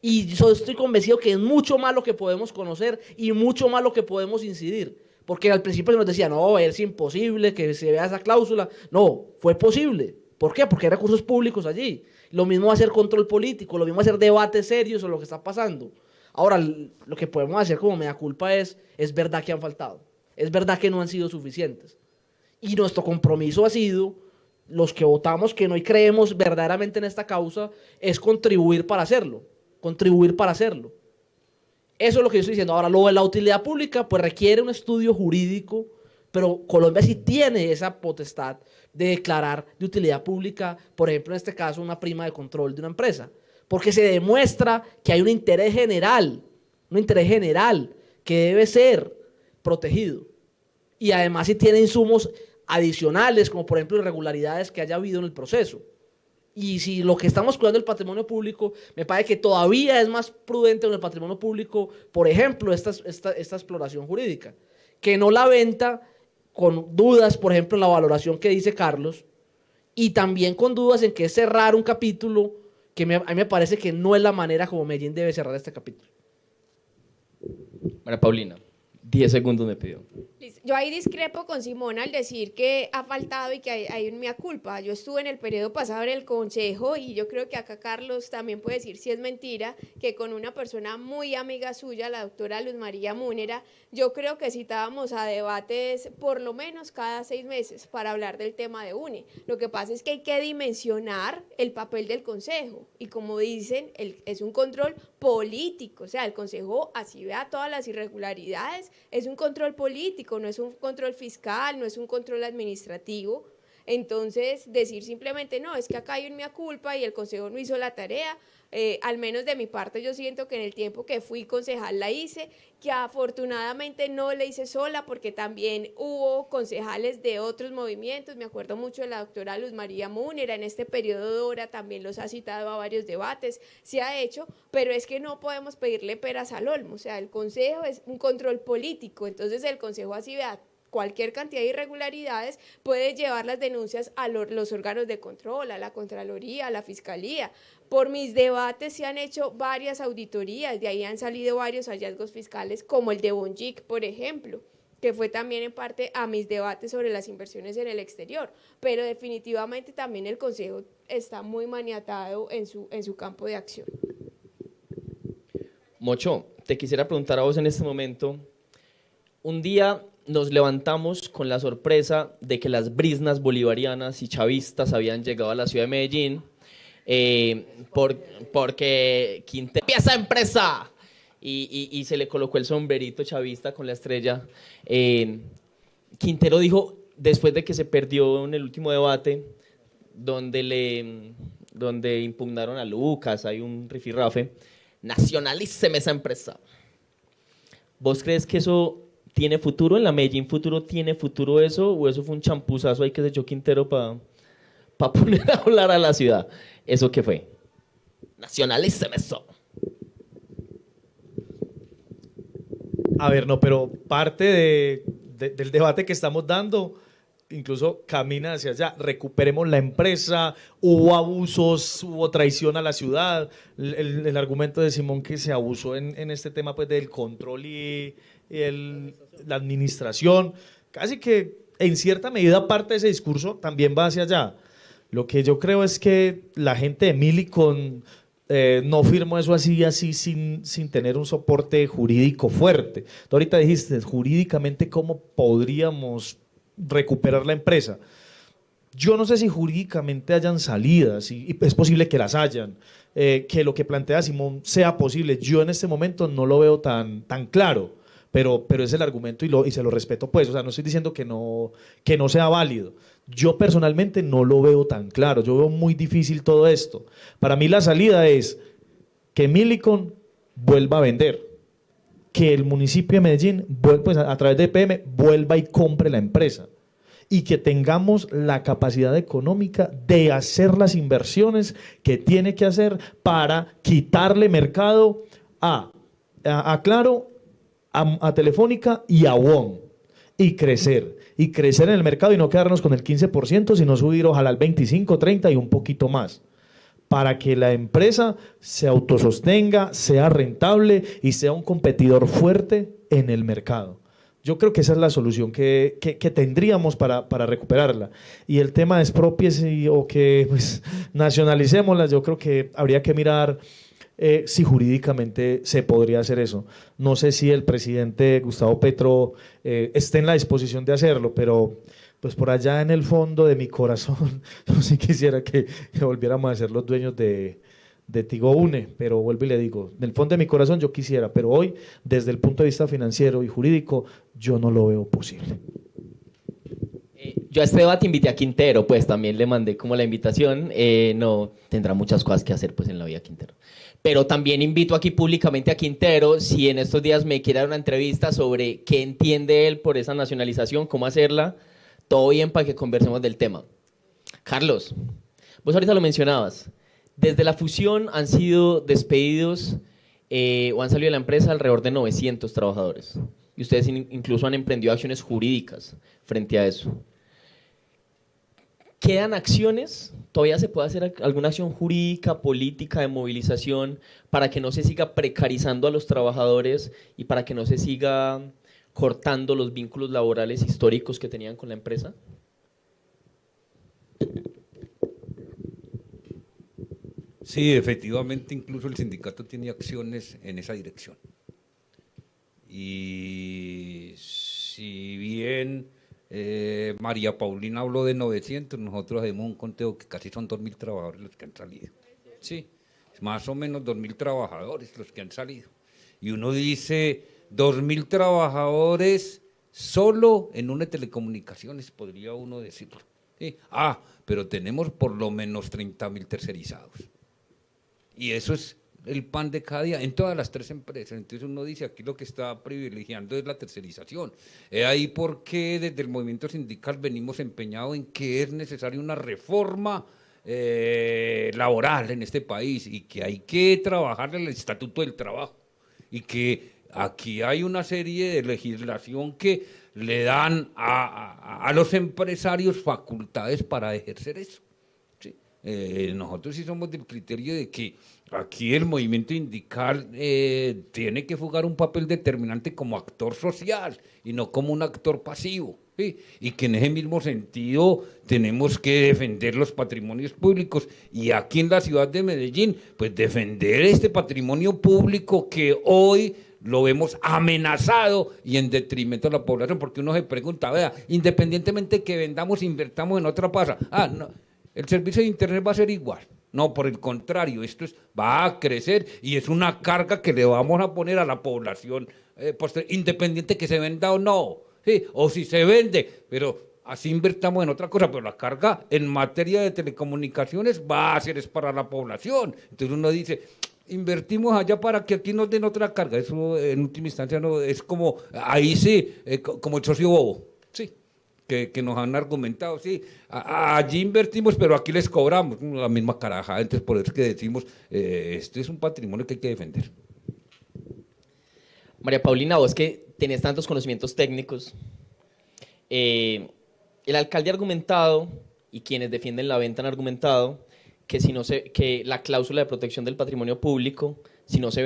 E: Y yo estoy convencido que es mucho más lo que podemos conocer y mucho más lo que podemos incidir. Porque al principio se nos decía, no, es imposible que se vea esa cláusula. No, fue posible. ¿Por qué? Porque hay recursos públicos allí. Lo mismo hacer control político, lo mismo hacer debates serios sobre lo que está pasando. Ahora, lo que podemos hacer como mea culpa es verdad que han faltado. Es verdad que no han sido suficientes. Y nuestro compromiso ha sido, los que votamos que no y creemos verdaderamente en esta causa, es contribuir para hacerlo. Contribuir para hacerlo. Eso es lo que yo estoy diciendo. Ahora, lo de la utilidad pública, pues requiere un estudio jurídico, pero Colombia sí tiene esa potestad de declarar de utilidad pública, por ejemplo, en este caso, una prima de control de una empresa. Porque se demuestra que hay un interés general que debe ser protegido. Y además si tiene insumos adicionales, como por ejemplo irregularidades que haya habido en el proceso. Y si lo que estamos cuidando el patrimonio público, me parece que todavía es más prudente en el patrimonio público, por ejemplo, esta exploración jurídica, que no la venta con dudas, por ejemplo, en la valoración que dice Carlos, y también con dudas en que es cerrar un capítulo que a mí me parece que no es la manera como Medellín debe cerrar este capítulo.
A: María Paulina, 10 segundos me pidió.
B: Yo ahí discrepo con Simón al decir que ha faltado y que hay un mea culpa. Yo estuve en el periodo pasado en el Consejo y yo creo que acá Carlos también puede decir si es mentira, que con una persona muy amiga suya, la doctora Luz María Múnera, yo creo que citábamos a debates por lo menos cada 6 meses para hablar del tema de UNE. Lo que pasa es que hay que dimensionar el papel del Consejo y como dicen, es un control político, o sea, el Consejo así vea todas las irregularidades, es un control político, no es un control fiscal, no es un control administrativo. Entonces, decir simplemente, no, es que acá hay un mea culpa y el Consejo no hizo la tarea, al menos de mi parte yo siento que en el tiempo que fui concejal la hice, que afortunadamente no la hice sola porque también hubo concejales de otros movimientos, me acuerdo mucho de la doctora Luz María Múnera, en este periodo Dora también los ha citado a varios debates, se ha hecho, pero es que no podemos pedirle peras al olmo, o sea, el Consejo es un control político, entonces el Consejo así vea cualquier cantidad de irregularidades, puede llevar las denuncias a los órganos de control, a la Contraloría, a la Fiscalía. Por mis debates se han hecho varias auditorías, de ahí han salido varios hallazgos fiscales, como el de Bonjic, por ejemplo. que fue también en parte a mis debates sobre las inversiones en el exterior, pero definitivamente también el Consejo está muy maniatado en su campo de acción.
A: Mocho, te quisiera preguntar a vos en este momento, un día nos levantamos con la sorpresa de que las briznas bolivarianas y chavistas habían llegado a la ciudad de Medellín, porque Quintero empieza empresa y se le colocó el sombrerito chavista con la estrella. Quintero dijo, después de que se perdió en el último debate, donde impugnaron a Lucas, hay un rifirrafe, nacionalíceme esa empresa. ¿Vos crees que eso tiene futuro? ¿En la Medellín Futuro tiene futuro eso? ¿O eso fue un champuzazo ahí que se echó Quintero para poner a hablar a la ciudad? ¿Eso qué fue? Nacionalíceme eso.
D: A ver, no, pero parte del debate que estamos dando incluso camina hacia allá. Recuperemos la empresa, hubo abusos, hubo traición a la ciudad. El argumento de Simón que se abusó en este tema pues, del control y la administración. Casi que en cierta medida parte de ese discurso también va hacia allá. Lo que yo creo es que la gente de Millicom no firmó eso así sin tener un soporte jurídico fuerte. Tú ahorita dijiste, jurídicamente, ¿cómo podríamos recuperar la empresa? Yo no sé si jurídicamente hayan salidas, y es posible que las hayan, que lo que plantea Simón sea posible. Yo en este momento no lo veo tan claro, pero es el argumento y se lo respeto, pues. O sea, no estoy diciendo que no sea válido. Yo personalmente no lo veo tan claro, yo veo muy difícil todo esto. Para mí la salida es que Millicom vuelva a vender, que el municipio de Medellín, pues, a través de EPM, vuelva y compre la empresa y que tengamos la capacidad económica de hacer las inversiones que tiene que hacer para quitarle mercado a Claro, a Telefónica y a WOM y crecer en el mercado y no quedarnos con el 15%, sino subir ojalá al 25, 30 y un poquito más, para que la empresa se autosostenga, sea rentable y sea un competidor fuerte en el mercado. Yo creo que esa es la solución que tendríamos para recuperarla. Y el tema de expropies o que pues, nacionalicémoslas, yo creo que habría que mirar si jurídicamente se podría hacer eso. No sé si el presidente Gustavo Petro esté en la disposición de hacerlo, pero pues por allá en el fondo de mi corazón, yo sí quisiera que volviéramos a ser los dueños de Tigo Une, pero vuelvo y le digo, en el fondo de mi corazón yo quisiera, pero hoy, desde el punto de vista financiero y jurídico, yo no lo veo posible.
A: Yo a este debate invité a Quintero, pues también le mandé como la invitación. No, tendrá muchas cosas que hacer pues en la vida Quintero. Pero también invito aquí públicamente a Quintero, si en estos días me quiere dar una entrevista sobre qué entiende él por esa nacionalización, cómo hacerla, todo bien para que conversemos del tema. Carlos, vos ahorita lo mencionabas. Desde la fusión han sido despedidos o han salido de la empresa alrededor de 900 trabajadores. Y ustedes incluso han emprendido acciones jurídicas frente a eso. ¿Quedan acciones? ¿Todavía se puede hacer alguna acción jurídica, política, de movilización para que no se siga precarizando a los trabajadores y para que no se siga cortando los vínculos laborales históricos que tenían con la empresa?
C: Sí, efectivamente, incluso el sindicato tiene acciones en esa dirección. Y si bien María Paulina habló de 900, nosotros hacemos un conteo que casi son 2.000 trabajadores los que han salido. Sí, más o menos 2.000 trabajadores los que han salido. Y uno dice, 2.000 trabajadores solo en una telecomunicaciones, podría uno decirlo. Sí. Pero tenemos por lo menos 30.000 tercerizados. Y eso es el pan de cada día en todas las tres empresas. Entonces uno dice, aquí lo que está privilegiando es la tercerización. Es ahí porque desde el movimiento sindical venimos empeñados en que es necesaria una reforma laboral en este país y que hay que trabajar en el Estatuto del Trabajo y que aquí hay una serie de legislación que le dan a los empresarios facultades para ejercer eso. ¿Sí? nosotros sí somos del criterio de que aquí el movimiento sindical tiene que jugar un papel determinante como actor social y no como un actor pasivo. ¿Sí? Y que en ese mismo sentido tenemos que defender los patrimonios públicos y aquí en la ciudad de Medellín, pues defender este patrimonio público que hoy lo vemos amenazado y en detrimento de la población, porque uno se pregunta, vea, independientemente que vendamos, invertamos en otra cosa, no, el servicio de internet va a ser igual. No, por el contrario, va a crecer y es una carga que le vamos a poner a la población, independiente que se venda o no. Sí, o si se vende, pero así invertamos en otra cosa, pero la carga en materia de telecomunicaciones va a ser es para la población. Entonces uno dice, invertimos allá para que aquí nos den otra carga. Eso en última instancia no es como, ahí sí, como el socio bobo, sí, que nos han argumentado, sí, allí invertimos, pero aquí les cobramos, la misma caraja. Entonces por eso es que decimos, este es un patrimonio que hay que defender.
A: María Paulina, vos que tenés tantos conocimientos técnicos, el alcalde ha argumentado, y quienes defienden la venta han argumentado, que, que la cláusula de protección del patrimonio público, si no se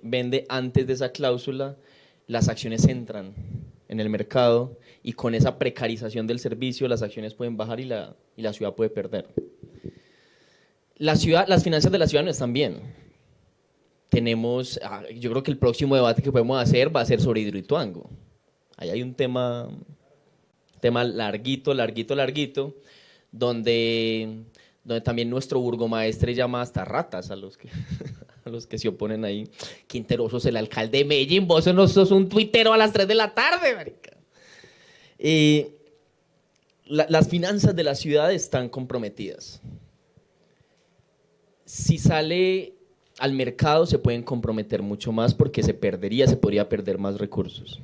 A: vende antes de esa cláusula, las acciones entran en el mercado y con esa precarización del servicio las acciones pueden bajar y la ciudad puede perder. Las finanzas de la ciudad no están bien. Yo creo que el próximo debate que podemos hacer va a ser sobre Hidroituango. Ahí hay un tema larguito, donde también nuestro burgomaestre llama hasta ratas a los que se oponen ahí. Quintero, sos el alcalde de Medellín, vos no sos un tuitero a las 3 de la tarde, marica. Las finanzas de la ciudad están comprometidas. Si sale al mercado se pueden comprometer mucho más porque se podría perder más recursos.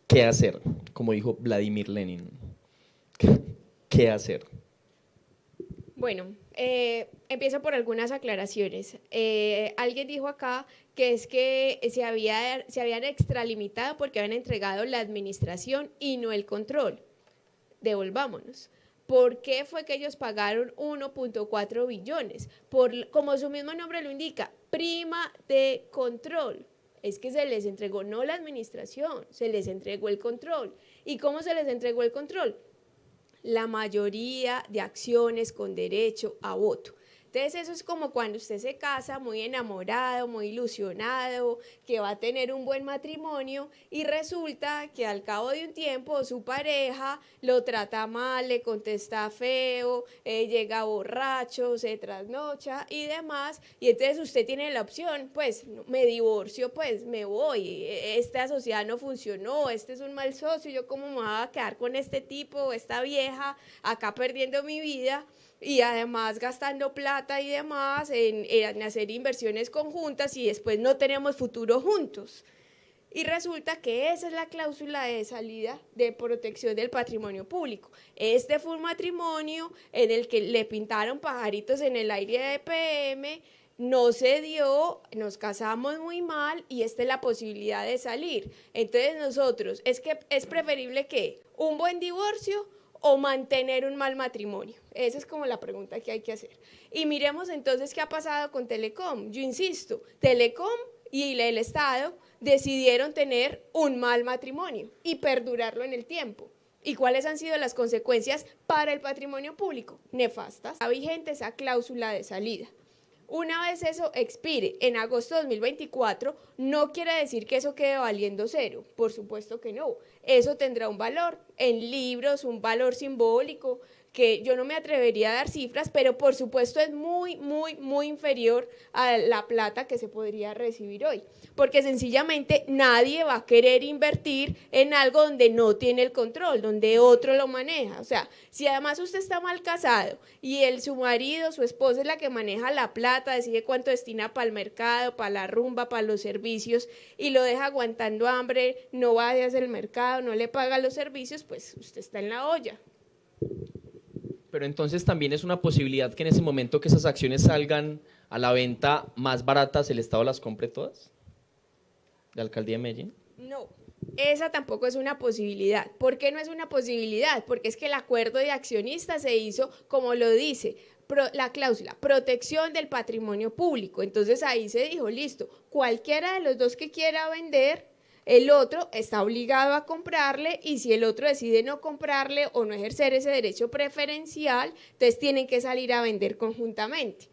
A: ¿Qué hacer? Como dijo Vladimir Lenin. ¿Qué hacer?
B: Bueno, empiezo por algunas aclaraciones. Alguien dijo acá que es que se habían extralimitado porque habían entregado la administración y no el control. Devolvámonos. ¿Por qué fue que ellos pagaron 1.4 billones? Como su mismo nombre lo indica, prima de control. Es que se les entregó no la administración, se les entregó el control. ¿Y cómo se les entregó el control? La mayoría de acciones con derecho a voto. Entonces eso es como cuando usted se casa muy enamorado, muy ilusionado, que va a tener un buen matrimonio y resulta que al cabo de un tiempo su pareja lo trata mal, le contesta feo, llega borracho, se trasnocha y demás, y entonces usted tiene la opción, pues me divorcio, pues me voy, esta sociedad no funcionó, este es un mal socio, yo cómo me voy a quedar con este tipo, esta vieja, acá perdiendo mi vida. Y además gastando plata y demás en hacer inversiones conjuntas y después no tenemos futuro juntos. Y resulta que esa es la cláusula de salida de protección del patrimonio público. Este fue un matrimonio en el que le pintaron pajaritos en el aire de EPM, no se dio, nos casamos muy mal y esta es la posibilidad de salir. Entonces nosotros, es que es preferible que un buen divorcio o mantener un mal matrimonio. Esa es como la pregunta que hay que hacer. Y miremos entonces qué ha pasado con Telecom. Yo insisto, Telecom y el Estado decidieron tener un mal matrimonio y perdurarlo en el tiempo. ¿Y cuáles han sido las consecuencias para el patrimonio público? Nefastas. Está vigente esa cláusula de salida. Una vez eso expire en agosto de 2024, no quiere decir que eso quede valiendo cero, por supuesto que no. Eso tendrá un valor en libros, un valor simbólico, que yo no me atrevería a dar cifras, pero por supuesto es muy, muy, muy inferior a la plata que se podría recibir hoy, porque sencillamente nadie va a querer invertir en algo donde no tiene el control, donde otro lo maneja. O sea, si además usted está mal casado y su marido, su esposa es la que maneja la plata, decide cuánto destina para el mercado, para la rumba, para los servicios y lo deja aguantando hambre, no va a hacer el mercado, no le paga los servicios, pues usted está en la olla.
A: Pero entonces también es una posibilidad que en ese momento que esas acciones salgan a la venta más baratas, ¿el Estado las compre todas? ¿La alcaldía de Medellín?
B: No, esa tampoco es una posibilidad. ¿Por qué no es una posibilidad? Porque es que el acuerdo de accionistas se hizo, como lo dice, la cláusula, protección del patrimonio público. Entonces ahí se dijo, listo, cualquiera de los dos que quiera vender, el otro está obligado a comprarle, y si el otro decide no comprarle o no ejercer ese derecho preferencial, entonces tienen que salir a vender conjuntamente.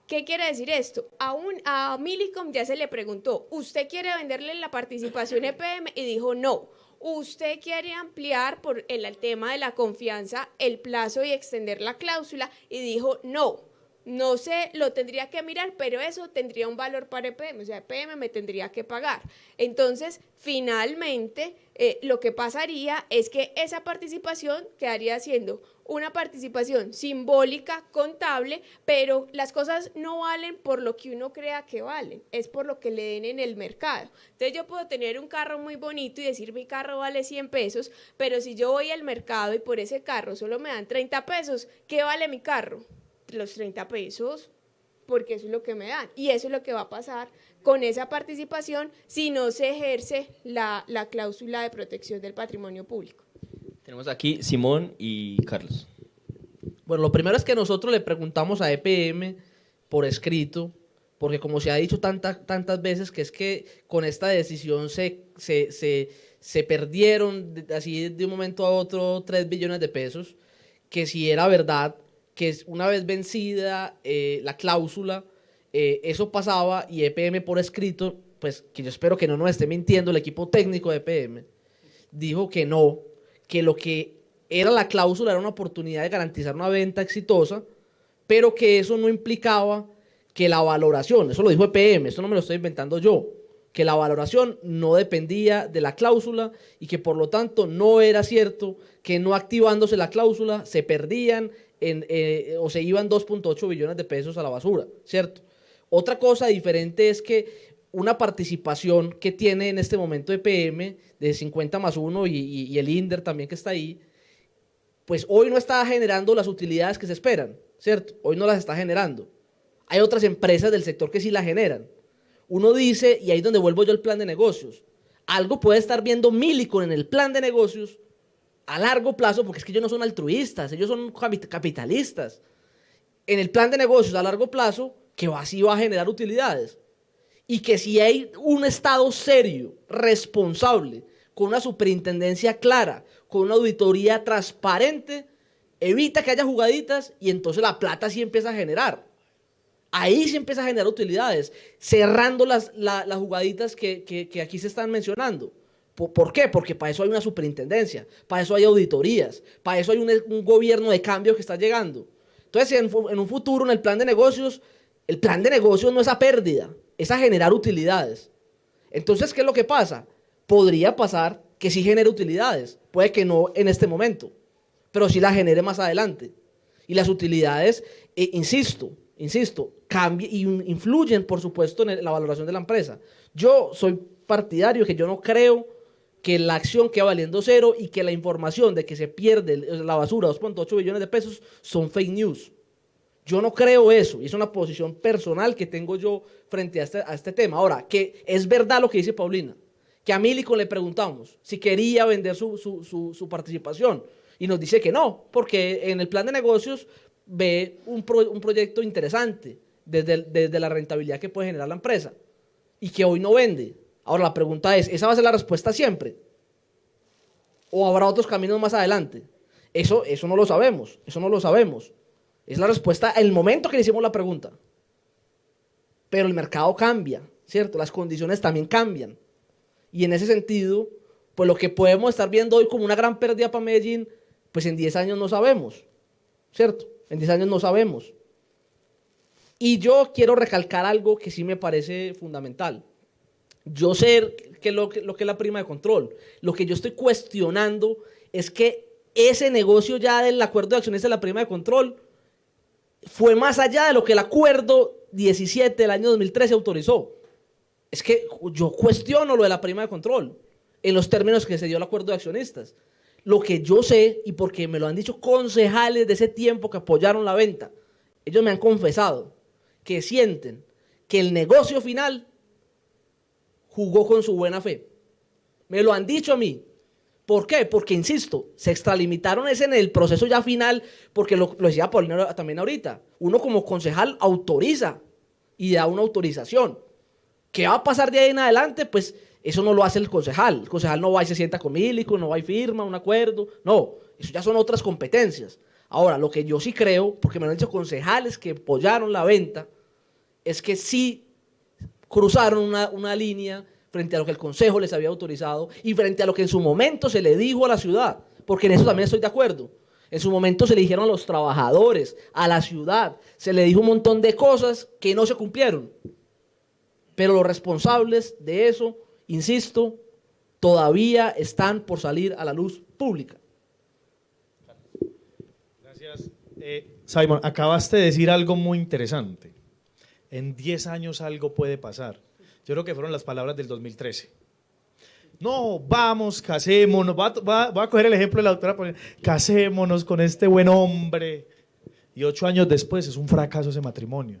B: ¿Qué quiere decir esto? A Millicom ya se le preguntó, ¿usted quiere venderle la participación EPM? Y dijo no. ¿Usted quiere ampliar por el tema de la confianza el plazo y extender la cláusula? Y dijo no. No sé, lo tendría que mirar, pero eso tendría un valor para EPM, o sea, EPM me tendría que pagar. Entonces, finalmente, lo que pasaría es que esa participación quedaría siendo una participación simbólica, contable, pero las cosas no valen por lo que uno crea que valen, es por lo que le den en el mercado. Entonces yo puedo tener un carro muy bonito y decir mi carro vale 100 pesos, pero si yo voy al mercado y por ese carro solo me dan 30 pesos, ¿qué vale mi carro? Los 30 pesos, porque eso es lo que me dan, y eso es lo que va a pasar con esa participación si no se ejerce la cláusula de protección del patrimonio público.
A: Tenemos aquí Simón y Carlos.
E: Bueno, lo primero es que nosotros le preguntamos a EPM por escrito, porque como se ha dicho tantas veces, que es que con esta decisión se perdieron así de un momento a otro 3 billones de pesos, que si era verdad, que una vez vencida la cláusula, eso pasaba, y EPM por escrito, pues que yo espero que no nos esté mintiendo el equipo técnico de EPM, dijo que no, que lo que era la cláusula era una oportunidad de garantizar una venta exitosa, pero que eso no implicaba que la valoración, eso lo dijo EPM, eso no me lo estoy inventando yo, que la valoración no dependía de la cláusula y que por lo tanto no era cierto que no activándose la cláusula se perdían o se iban 2.8 billones de pesos a la basura, ¿cierto? Otra cosa diferente es que una participación que tiene en este momento EPM de 50+1 y el INDER también que está ahí, pues hoy no está generando las utilidades que se esperan, ¿cierto? Hoy no las está generando. Hay otras empresas del sector que sí las generan. Uno dice, y ahí es donde vuelvo yo al plan de negocios, algo puede estar viendo Millicom en el plan de negocios a largo plazo, porque es que ellos no son altruistas, ellos son capitalistas. En el plan de negocios a largo plazo, que así va a generar utilidades. Y que si hay un Estado serio, responsable, con una superintendencia clara, con una auditoría transparente, evita que haya jugaditas y entonces la plata sí empieza a generar. Ahí sí empieza a generar utilidades, cerrando las jugaditas que aquí se están mencionando. ¿Por qué? Porque para eso hay una superintendencia, para eso hay auditorías, para eso hay un gobierno de cambio que está llegando. Entonces, en un futuro, en el plan de negocios no es a pérdida, es a generar utilidades. Entonces, ¿qué es lo que pasa? Podría pasar que sí genere utilidades, puede que no en este momento, pero sí la genere más adelante. Y las utilidades, insisto, cambian y influyen, por supuesto, en la valoración de la empresa. Yo soy partidario que yo no creo que la acción queda valiendo cero y que la información de que se pierde la basura, 2.8 billones de pesos, son fake news. Yo no creo eso, y es una posición personal que tengo yo frente a este tema. Ahora, que es verdad lo que dice Paulina, que a Millicom le preguntamos si quería vender su participación, y nos dice que no, porque en el plan de negocios ve un proyecto interesante desde la rentabilidad que puede generar la empresa, y que hoy no vende. Ahora la pregunta es, ¿esa va a ser la respuesta siempre? ¿O habrá otros caminos más adelante? Eso no lo sabemos, Es la respuesta en el momento que le hicimos la pregunta. Pero el mercado cambia, ¿cierto? Las condiciones también cambian. Y en ese sentido, pues lo que podemos estar viendo hoy como una gran pérdida para Medellín, pues en 10 años no sabemos, ¿cierto? En 10 años no sabemos. Y yo quiero recalcar algo que sí me parece fundamental. Yo sé que lo que es la prima de control. Lo que yo estoy cuestionando es que ese negocio ya del acuerdo de accionistas de la prima de control fue más allá de lo que el acuerdo 17 del año 2013 autorizó. Es que yo cuestiono lo de la prima de control en los términos que se dio el acuerdo de accionistas. Lo que yo sé, y porque me lo han dicho concejales de ese tiempo que apoyaron la venta, ellos me han confesado que sienten que el negocio final jugó con su buena fe Me lo han dicho a mí. ¿Por qué? Porque, insisto, se extralimitaron ese en el proceso ya final, porque lo decía Paulina también ahorita. Uno como concejal autoriza y da una autorización. ¿Qué va a pasar de ahí en adelante? Pues eso no lo hace el concejal. El concejal no va y se sienta con Milico, no va y firma un acuerdo. No, eso ya son otras competencias. Ahora, lo que yo sí creo, porque me lo han dicho concejales que apoyaron la venta, es que sí cruzaron una línea frente a lo que el Consejo les había autorizado y frente a lo que en su momento se le dijo a la ciudad, porque en eso también estoy de acuerdo. En su momento se le dijeron a los trabajadores, a la ciudad, se le dijo un montón de cosas que no se cumplieron. Pero los responsables de eso, insisto, todavía están por salir a la luz pública.
D: Gracias. Simon, acabaste de decir algo muy interesante. En 10 años algo puede pasar. Yo creo que fueron las palabras del 2013. No, vamos, casémonos. Voy a coger el ejemplo de la doctora Paulina. Casémonos con este buen hombre. Y 8 años después es un fracaso ese matrimonio.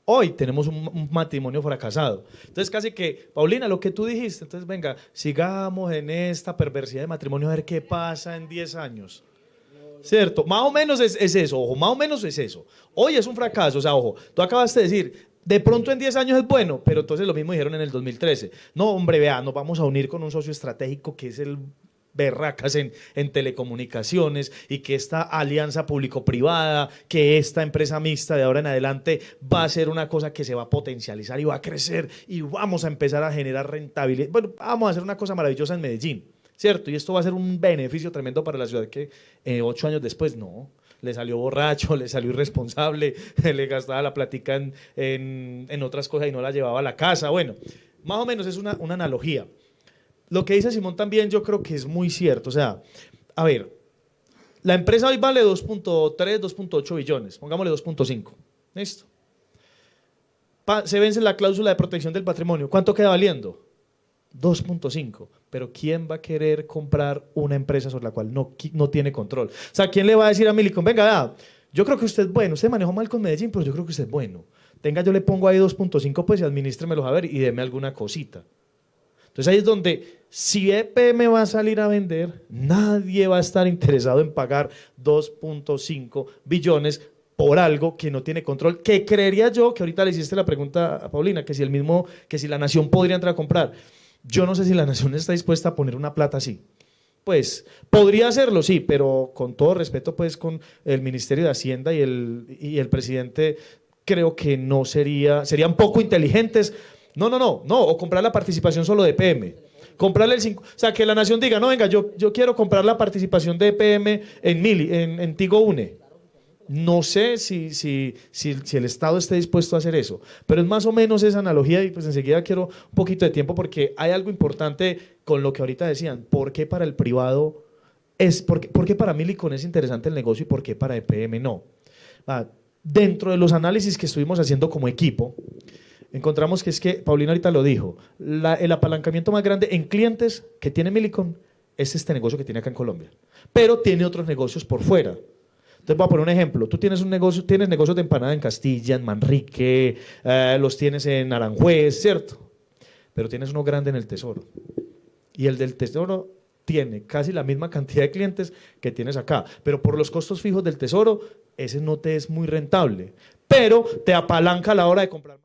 D: Hoy tenemos un matrimonio fracasado. Entonces casi que, Paulina, lo que tú dijiste, entonces venga, sigamos en esta perversidad de matrimonio a ver qué pasa en 10 años. ¿Cierto? Más o menos es eso, ojo, más o menos es eso. Hoy es un fracaso, o sea, ojo, tú acabaste de decir, de pronto en 10 años es bueno, pero entonces lo mismo dijeron en el 2013. No, hombre, vea, nos vamos a unir con un socio estratégico que es el berracas en telecomunicaciones y que esta alianza público-privada, que esta empresa mixta de ahora en adelante va a ser una cosa que se va a potencializar y va a crecer y vamos a empezar a generar rentabilidad. Bueno, vamos a hacer una cosa maravillosa en Medellín, ¿cierto? Y esto va a ser un beneficio tremendo para la ciudad que 8 años después no. Le salió borracho, le salió irresponsable, le gastaba la plática en otras cosas y no la llevaba a la casa. Bueno, más o menos es una analogía. Lo que dice Simón también yo creo que es muy cierto. O sea, a ver, la empresa hoy vale 2.3, 2.8 billones, pongámosle 2.5. ¿Listo? Se vence la cláusula de protección del patrimonio. ¿Cuánto queda valiendo? 2.5. Pero ¿quién va a querer comprar una empresa sobre la cual no tiene control? O sea, ¿quién le va a decir a Milicon, venga, yo creo que usted es bueno, usted manejó mal con Medellín, pero yo creo que usted es bueno. Tenga, yo le pongo ahí 2.5 pues y administrémelos a ver y deme alguna cosita. Entonces ahí es donde, si EPM va a salir a vender, nadie va a estar interesado en pagar 2.5 billones por algo que no tiene control, que creería yo, que ahorita le hiciste la pregunta a Paulina, que si la nación podría entrar a comprar. Yo no sé si la nación está dispuesta a poner una plata así. Pues podría hacerlo, sí, pero con todo respeto pues con el Ministerio de Hacienda y el presidente, creo que no serían poco inteligentes. No, o comprar la participación solo de EPM. Comprarle el 5, o sea, que la nación diga, no, venga, yo quiero comprar la participación de EPM en Tigo Une. No sé si el Estado esté dispuesto a hacer eso, pero es más o menos esa analogía y pues enseguida quiero un poquito de tiempo porque hay algo importante con lo que ahorita decían. ¿Por qué para el privado por qué para Millicom es interesante el negocio y por qué para EPM no? Dentro de los análisis que estuvimos haciendo como equipo, encontramos que es que, Paulina ahorita lo dijo, el apalancamiento más grande en clientes que tiene Millicom es este negocio que tiene acá en Colombia, pero tiene otros negocios por fuera. Entonces voy a poner un ejemplo, tú tienes negocios de empanada en Castilla, en Manrique, los tienes en Aranjuez, ¿cierto? Pero tienes uno grande en el Tesoro. Y el del Tesoro tiene casi la misma cantidad de clientes que tienes acá, pero por los costos fijos del Tesoro, ese no te es muy rentable, pero te apalanca a la hora de comprar.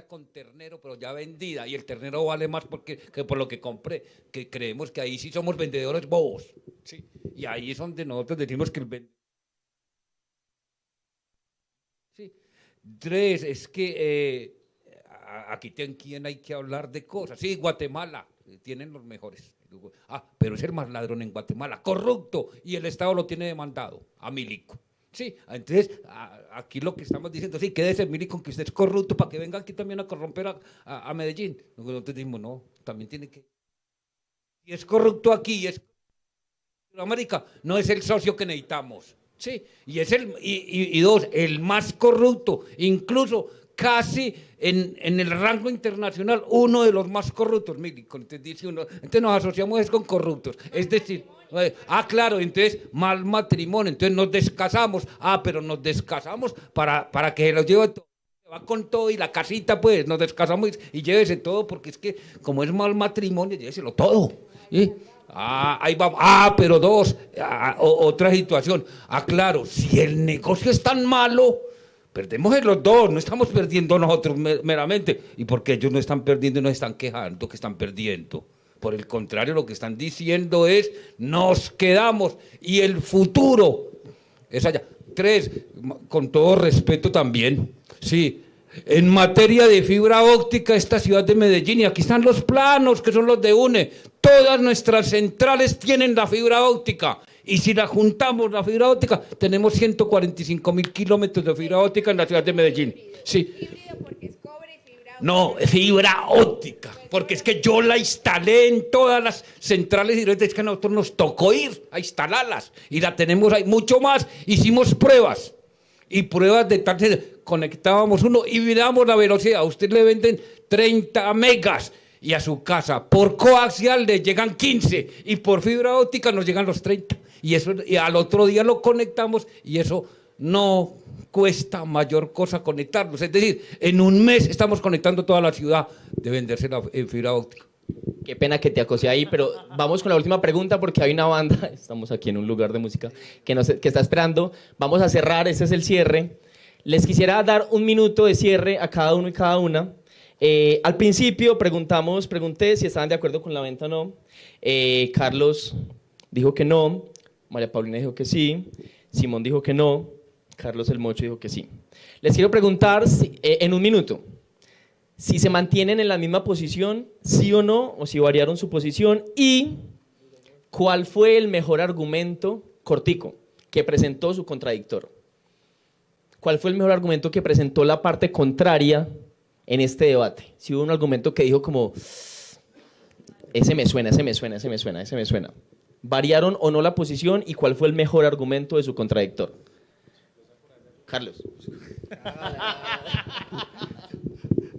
C: con ternero, pero ya vendida, y el ternero vale más que por lo que compré, que creemos que ahí sí somos vendedores bobos, ¿sí? Y ahí es donde nosotros decimos que el vendedor... Sí. Tres, es que aquí también hay que hablar de cosas. Sí, Guatemala, tienen los mejores. Pero es el más ladrón en Guatemala, corrupto, y el Estado lo tiene demandado, a Milico. Sí, entonces aquí lo que estamos diciendo, sí, quédese Milico, que usted es corrupto, para que venga aquí también a corromper a Medellín. Nosotros decimos, no, también tiene que... Si es corrupto aquí, y es América, no es el socio que necesitamos. Sí, y es y dos, el más corrupto, incluso casi en el rango internacional, uno de los más corruptos. Milico, entonces dice uno, entonces nos asociamos con corruptos. Es decir, claro, entonces mal matrimonio, entonces nos descasamos. Pero nos descasamos para que se los lleve todo. Va con todo y la casita, pues, nos descasamos y llévese todo, porque es que como es mal matrimonio, lléveselo todo. ¿Sí? Ahí vamos. Pero dos, otra situación. Claro, si el negocio es tan malo, perdemos en los dos, no estamos perdiendo nosotros meramente. Y porque ellos no están perdiendo y nos están quejando que están perdiendo. Por el contrario, lo que están diciendo es, nos quedamos y el futuro es allá. Tres, con todo respeto también, sí, en materia de fibra óptica, esta ciudad de Medellín, y aquí están los planos que son los de UNE, todas nuestras centrales tienen la fibra óptica. Y si la juntamos, la fibra óptica, tenemos 145.000 kilómetros de fibra óptica en la ciudad de Medellín. Sí. No, fibra óptica, porque es que yo la instalé en todas las centrales hidroeléctricas, es que a nosotros nos tocó ir a instalarlas y la tenemos ahí, mucho más, hicimos pruebas y pruebas de tal, conectábamos uno y miramos la velocidad, a usted le venden 30 megas y a su casa por coaxial le llegan 15 y por fibra óptica nos llegan los 30 y eso, y al otro día lo conectamos y eso no cuesta mayor cosa conectarlos. Es decir, en un mes estamos conectando toda la ciudad de vendérsela en fibra óptica.
A: Qué pena que te acosé ahí, pero vamos con la última pregunta porque hay una banda, estamos aquí en un lugar de música, que está esperando. Vamos a cerrar, ese es el cierre. Les quisiera dar un minuto de cierre a cada uno y cada una. Al principio pregunté si estaban de acuerdo con la venta o no. Carlos dijo que no, María Paulina dijo que sí, Simón dijo que no, Carlos el Mocho dijo que sí. Les quiero preguntar en un minuto si se mantienen en la misma posición, sí o no, o si variaron su posición, y cuál fue el mejor argumento, cortico, que presentó su contradictor. ¿Cuál fue el mejor argumento que presentó la parte contraria en este debate? Si hubo un argumento que dijo como, ese me suena. ¿Variaron o no la posición y cuál fue el mejor argumento de su contradictor? Carlos.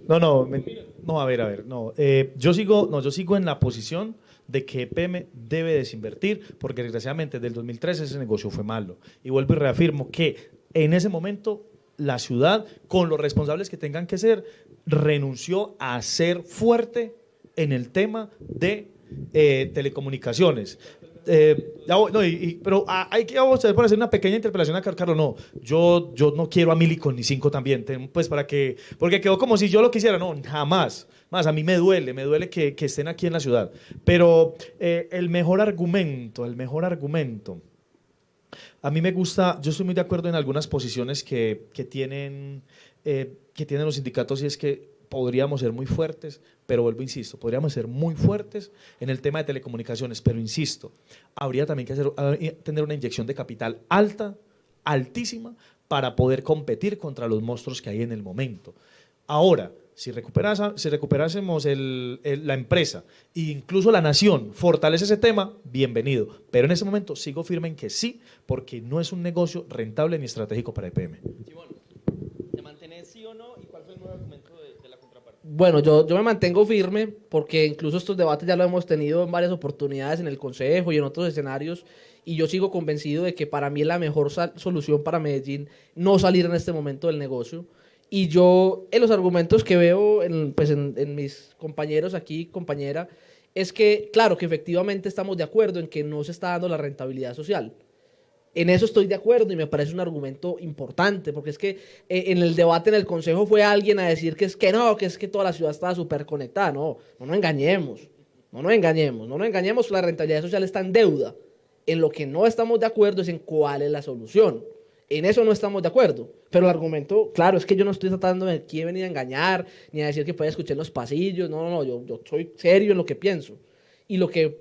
D: No, a ver, no. Yo sigo en la posición de que EPM debe desinvertir, porque desgraciadamente desde el 2013 ese negocio fue malo. Y vuelvo y reafirmo que en ese momento la ciudad, con los responsables que tengan que ser, renunció a ser fuerte en el tema de telecomunicaciones. Pero hay que por hacer una pequeña interpelación a Carlos. No, yo no quiero a Milico ni 5 también, pues porque quedó como si yo lo quisiera. No, jamás. Más, a mí me duele que estén aquí en la ciudad. Pero el mejor argumento, a mí me gusta, yo estoy muy de acuerdo en algunas posiciones que tienen los sindicatos, y es que podríamos ser muy fuertes, pero vuelvo, insisto, podríamos ser muy fuertes en el tema de telecomunicaciones, pero insisto, habría también que tener una inyección de capital altísima, para poder competir contra los monstruos que hay en el momento. Ahora, si recuperásemos la empresa e incluso la nación fortalece ese tema, bienvenido. Pero en ese momento sigo firme en que sí, porque no es un negocio rentable ni estratégico para EPM.
A: Simón, ¿te mantienes sí o no? ¿Y cuál fue el nuevo argumento de la contraparte?
E: Bueno, yo me mantengo firme porque incluso estos debates ya lo hemos tenido en varias oportunidades en el Consejo y en otros escenarios, y yo sigo convencido de que para mí es la mejor solución para Medellín no salir en este momento del negocio. Y yo, en los argumentos que veo en mis compañeros aquí, compañera, es que, claro, que efectivamente estamos de acuerdo en que no se está dando la rentabilidad social. En eso estoy de acuerdo y me parece un argumento importante, porque es que en el debate en el Consejo fue alguien a decir que es que no, que es que toda la ciudad estaba súper conectada. No, no nos engañemos, no nos engañemos, no nos engañemos, la rentabilidad social está en deuda. En lo que no estamos de acuerdo es en cuál es la solución. En eso no estamos de acuerdo. Pero el argumento, claro, es que yo no estoy tratando de aquí venir a engañar, ni a decir que puede escuchar en los pasillos. No, no, no, yo soy serio en lo que pienso. Y lo que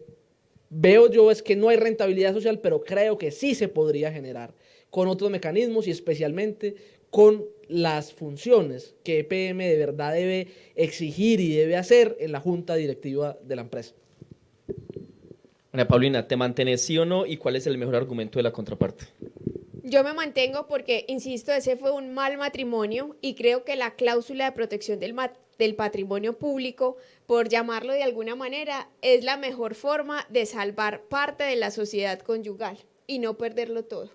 E: veo yo es que no hay rentabilidad social, pero creo que sí se podría generar con otros mecanismos y especialmente con las funciones que EPM de verdad debe exigir y debe hacer en la junta directiva de la empresa.
A: María Paulina, ¿te mantienes sí o no? ¿Y cuál es el mejor argumento de la contraparte?
B: Yo me mantengo porque, insisto, ese fue un mal matrimonio y creo que la cláusula de protección del patrimonio público, por llamarlo de alguna manera, es la mejor forma de salvar parte de la sociedad conyugal y no perderlo todo.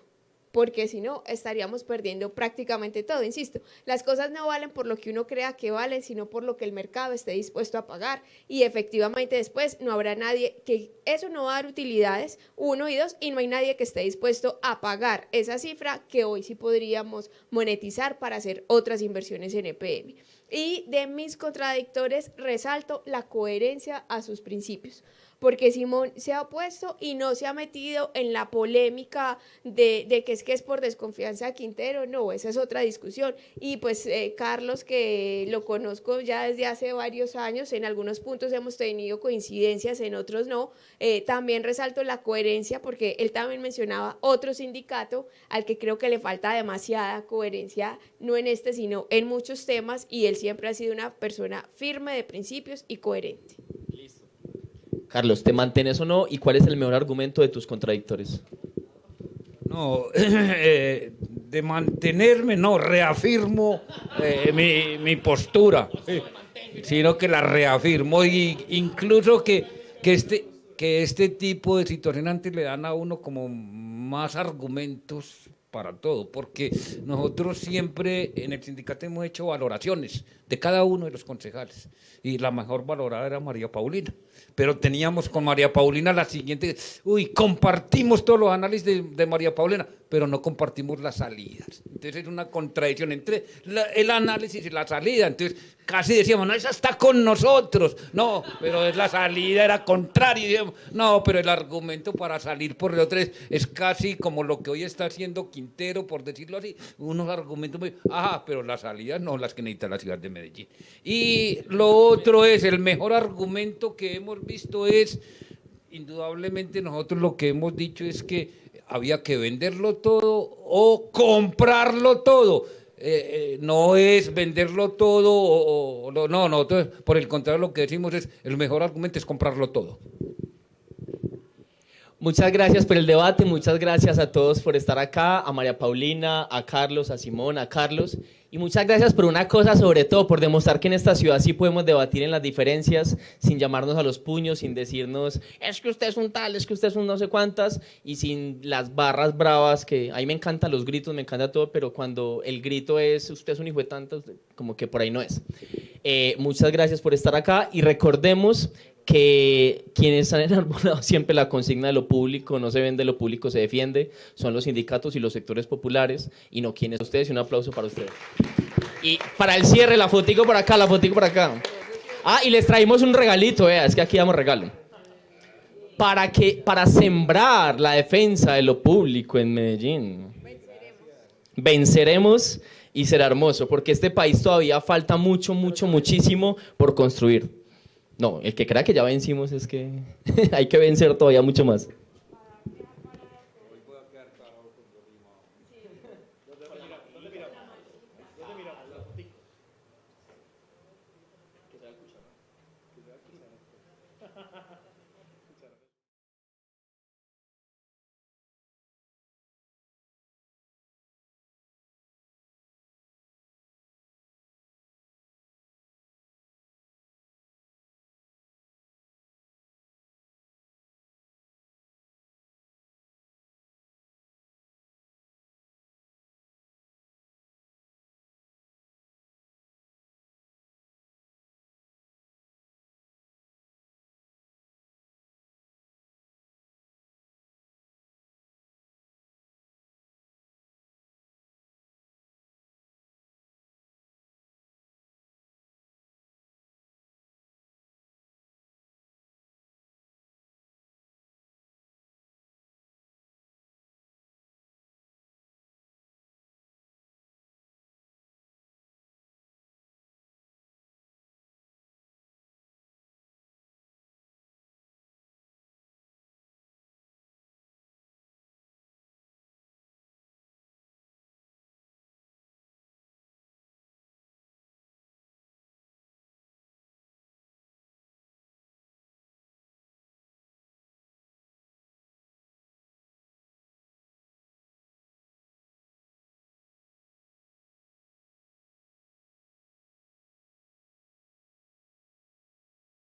B: Porque si no, estaríamos perdiendo prácticamente todo. Insisto, las cosas no valen por lo que uno crea que valen, sino por lo que el mercado esté dispuesto a pagar. Y efectivamente después no habrá nadie, que eso no va a dar utilidades, 1 y 2, y no hay nadie que esté dispuesto a pagar esa cifra que hoy sí podríamos monetizar para hacer otras inversiones en EPM. Y de mis contradictores resalto la coherencia a sus principios. Porque Simón se ha opuesto y no se ha metido en la polémica de que es por desconfianza a Quintero. No, esa es otra discusión. Y pues Carlos, que lo conozco ya desde hace varios años, en algunos puntos hemos tenido coincidencias, en otros no. También resalto la coherencia porque él también mencionaba otro sindicato al que creo que le falta demasiada coherencia, no en este, sino en muchos temas, y él siempre ha sido una persona firme de principios y coherente.
A: Carlos, ¿te mantienes o no? ¿Y cuál es el mejor argumento de tus contradictores?
C: No, de mantenerme, no, reafirmo mi postura, sino que la reafirmo, y incluso que este tipo de situaciones antes le dan a uno como más argumentos para todo, porque nosotros siempre en el sindicato hemos hecho valoraciones de cada uno de los concejales, y la mejor valorada era María Paulina, pero teníamos con María Paulina la siguiente, compartimos todos los análisis de María Paulina, pero no compartimos las salidas. Entonces es una contradicción entre el análisis y la salida. Entonces casi decíamos, no, esa está con nosotros. No, pero la salida era contraria. Decíamos, no, pero el argumento para salir por el otro es casi como lo que hoy está haciendo Quintero, por decirlo así. Unos argumentos muy, pero las salidas no las que necesita la ciudad de Medellín. Y lo otro es, el mejor argumento que hemos visto es, indudablemente nosotros lo que hemos dicho es que había que venderlo todo o comprarlo todo. No es venderlo todo no, por el contrario, lo que decimos es, el mejor argumento es comprarlo todo.
A: Muchas gracias por el debate, muchas gracias a todos por estar acá, a María Paulina, a Carlos, a Simón, a Carlos, y muchas gracias por una cosa, sobre todo por demostrar que en esta ciudad sí podemos debatir en las diferencias sin llamarnos a los puños, sin decirnos es que usted es un tal, es que usted es un no sé cuántas, y sin las barras bravas, que a mí me encantan los gritos, me encanta todo, pero cuando el grito es usted es un hijo de tantas, como que por ahí no es. Muchas gracias por estar acá y recordemos que quienes han enarbolado siempre la consigna de lo público, no se vende, lo público se defiende, son los sindicatos y los sectores populares, y no quienes ustedes, y un aplauso para ustedes. Y para el cierre, la fotico por acá, la fotico por acá. Y les traímos un regalito, es que aquí damos regalo. Para sembrar la defensa de lo público en Medellín. Venceremos y será hermoso, porque este país todavía falta muchísimo por construir. No, el que crea que ya vencimos es que hay que vencer todavía mucho más.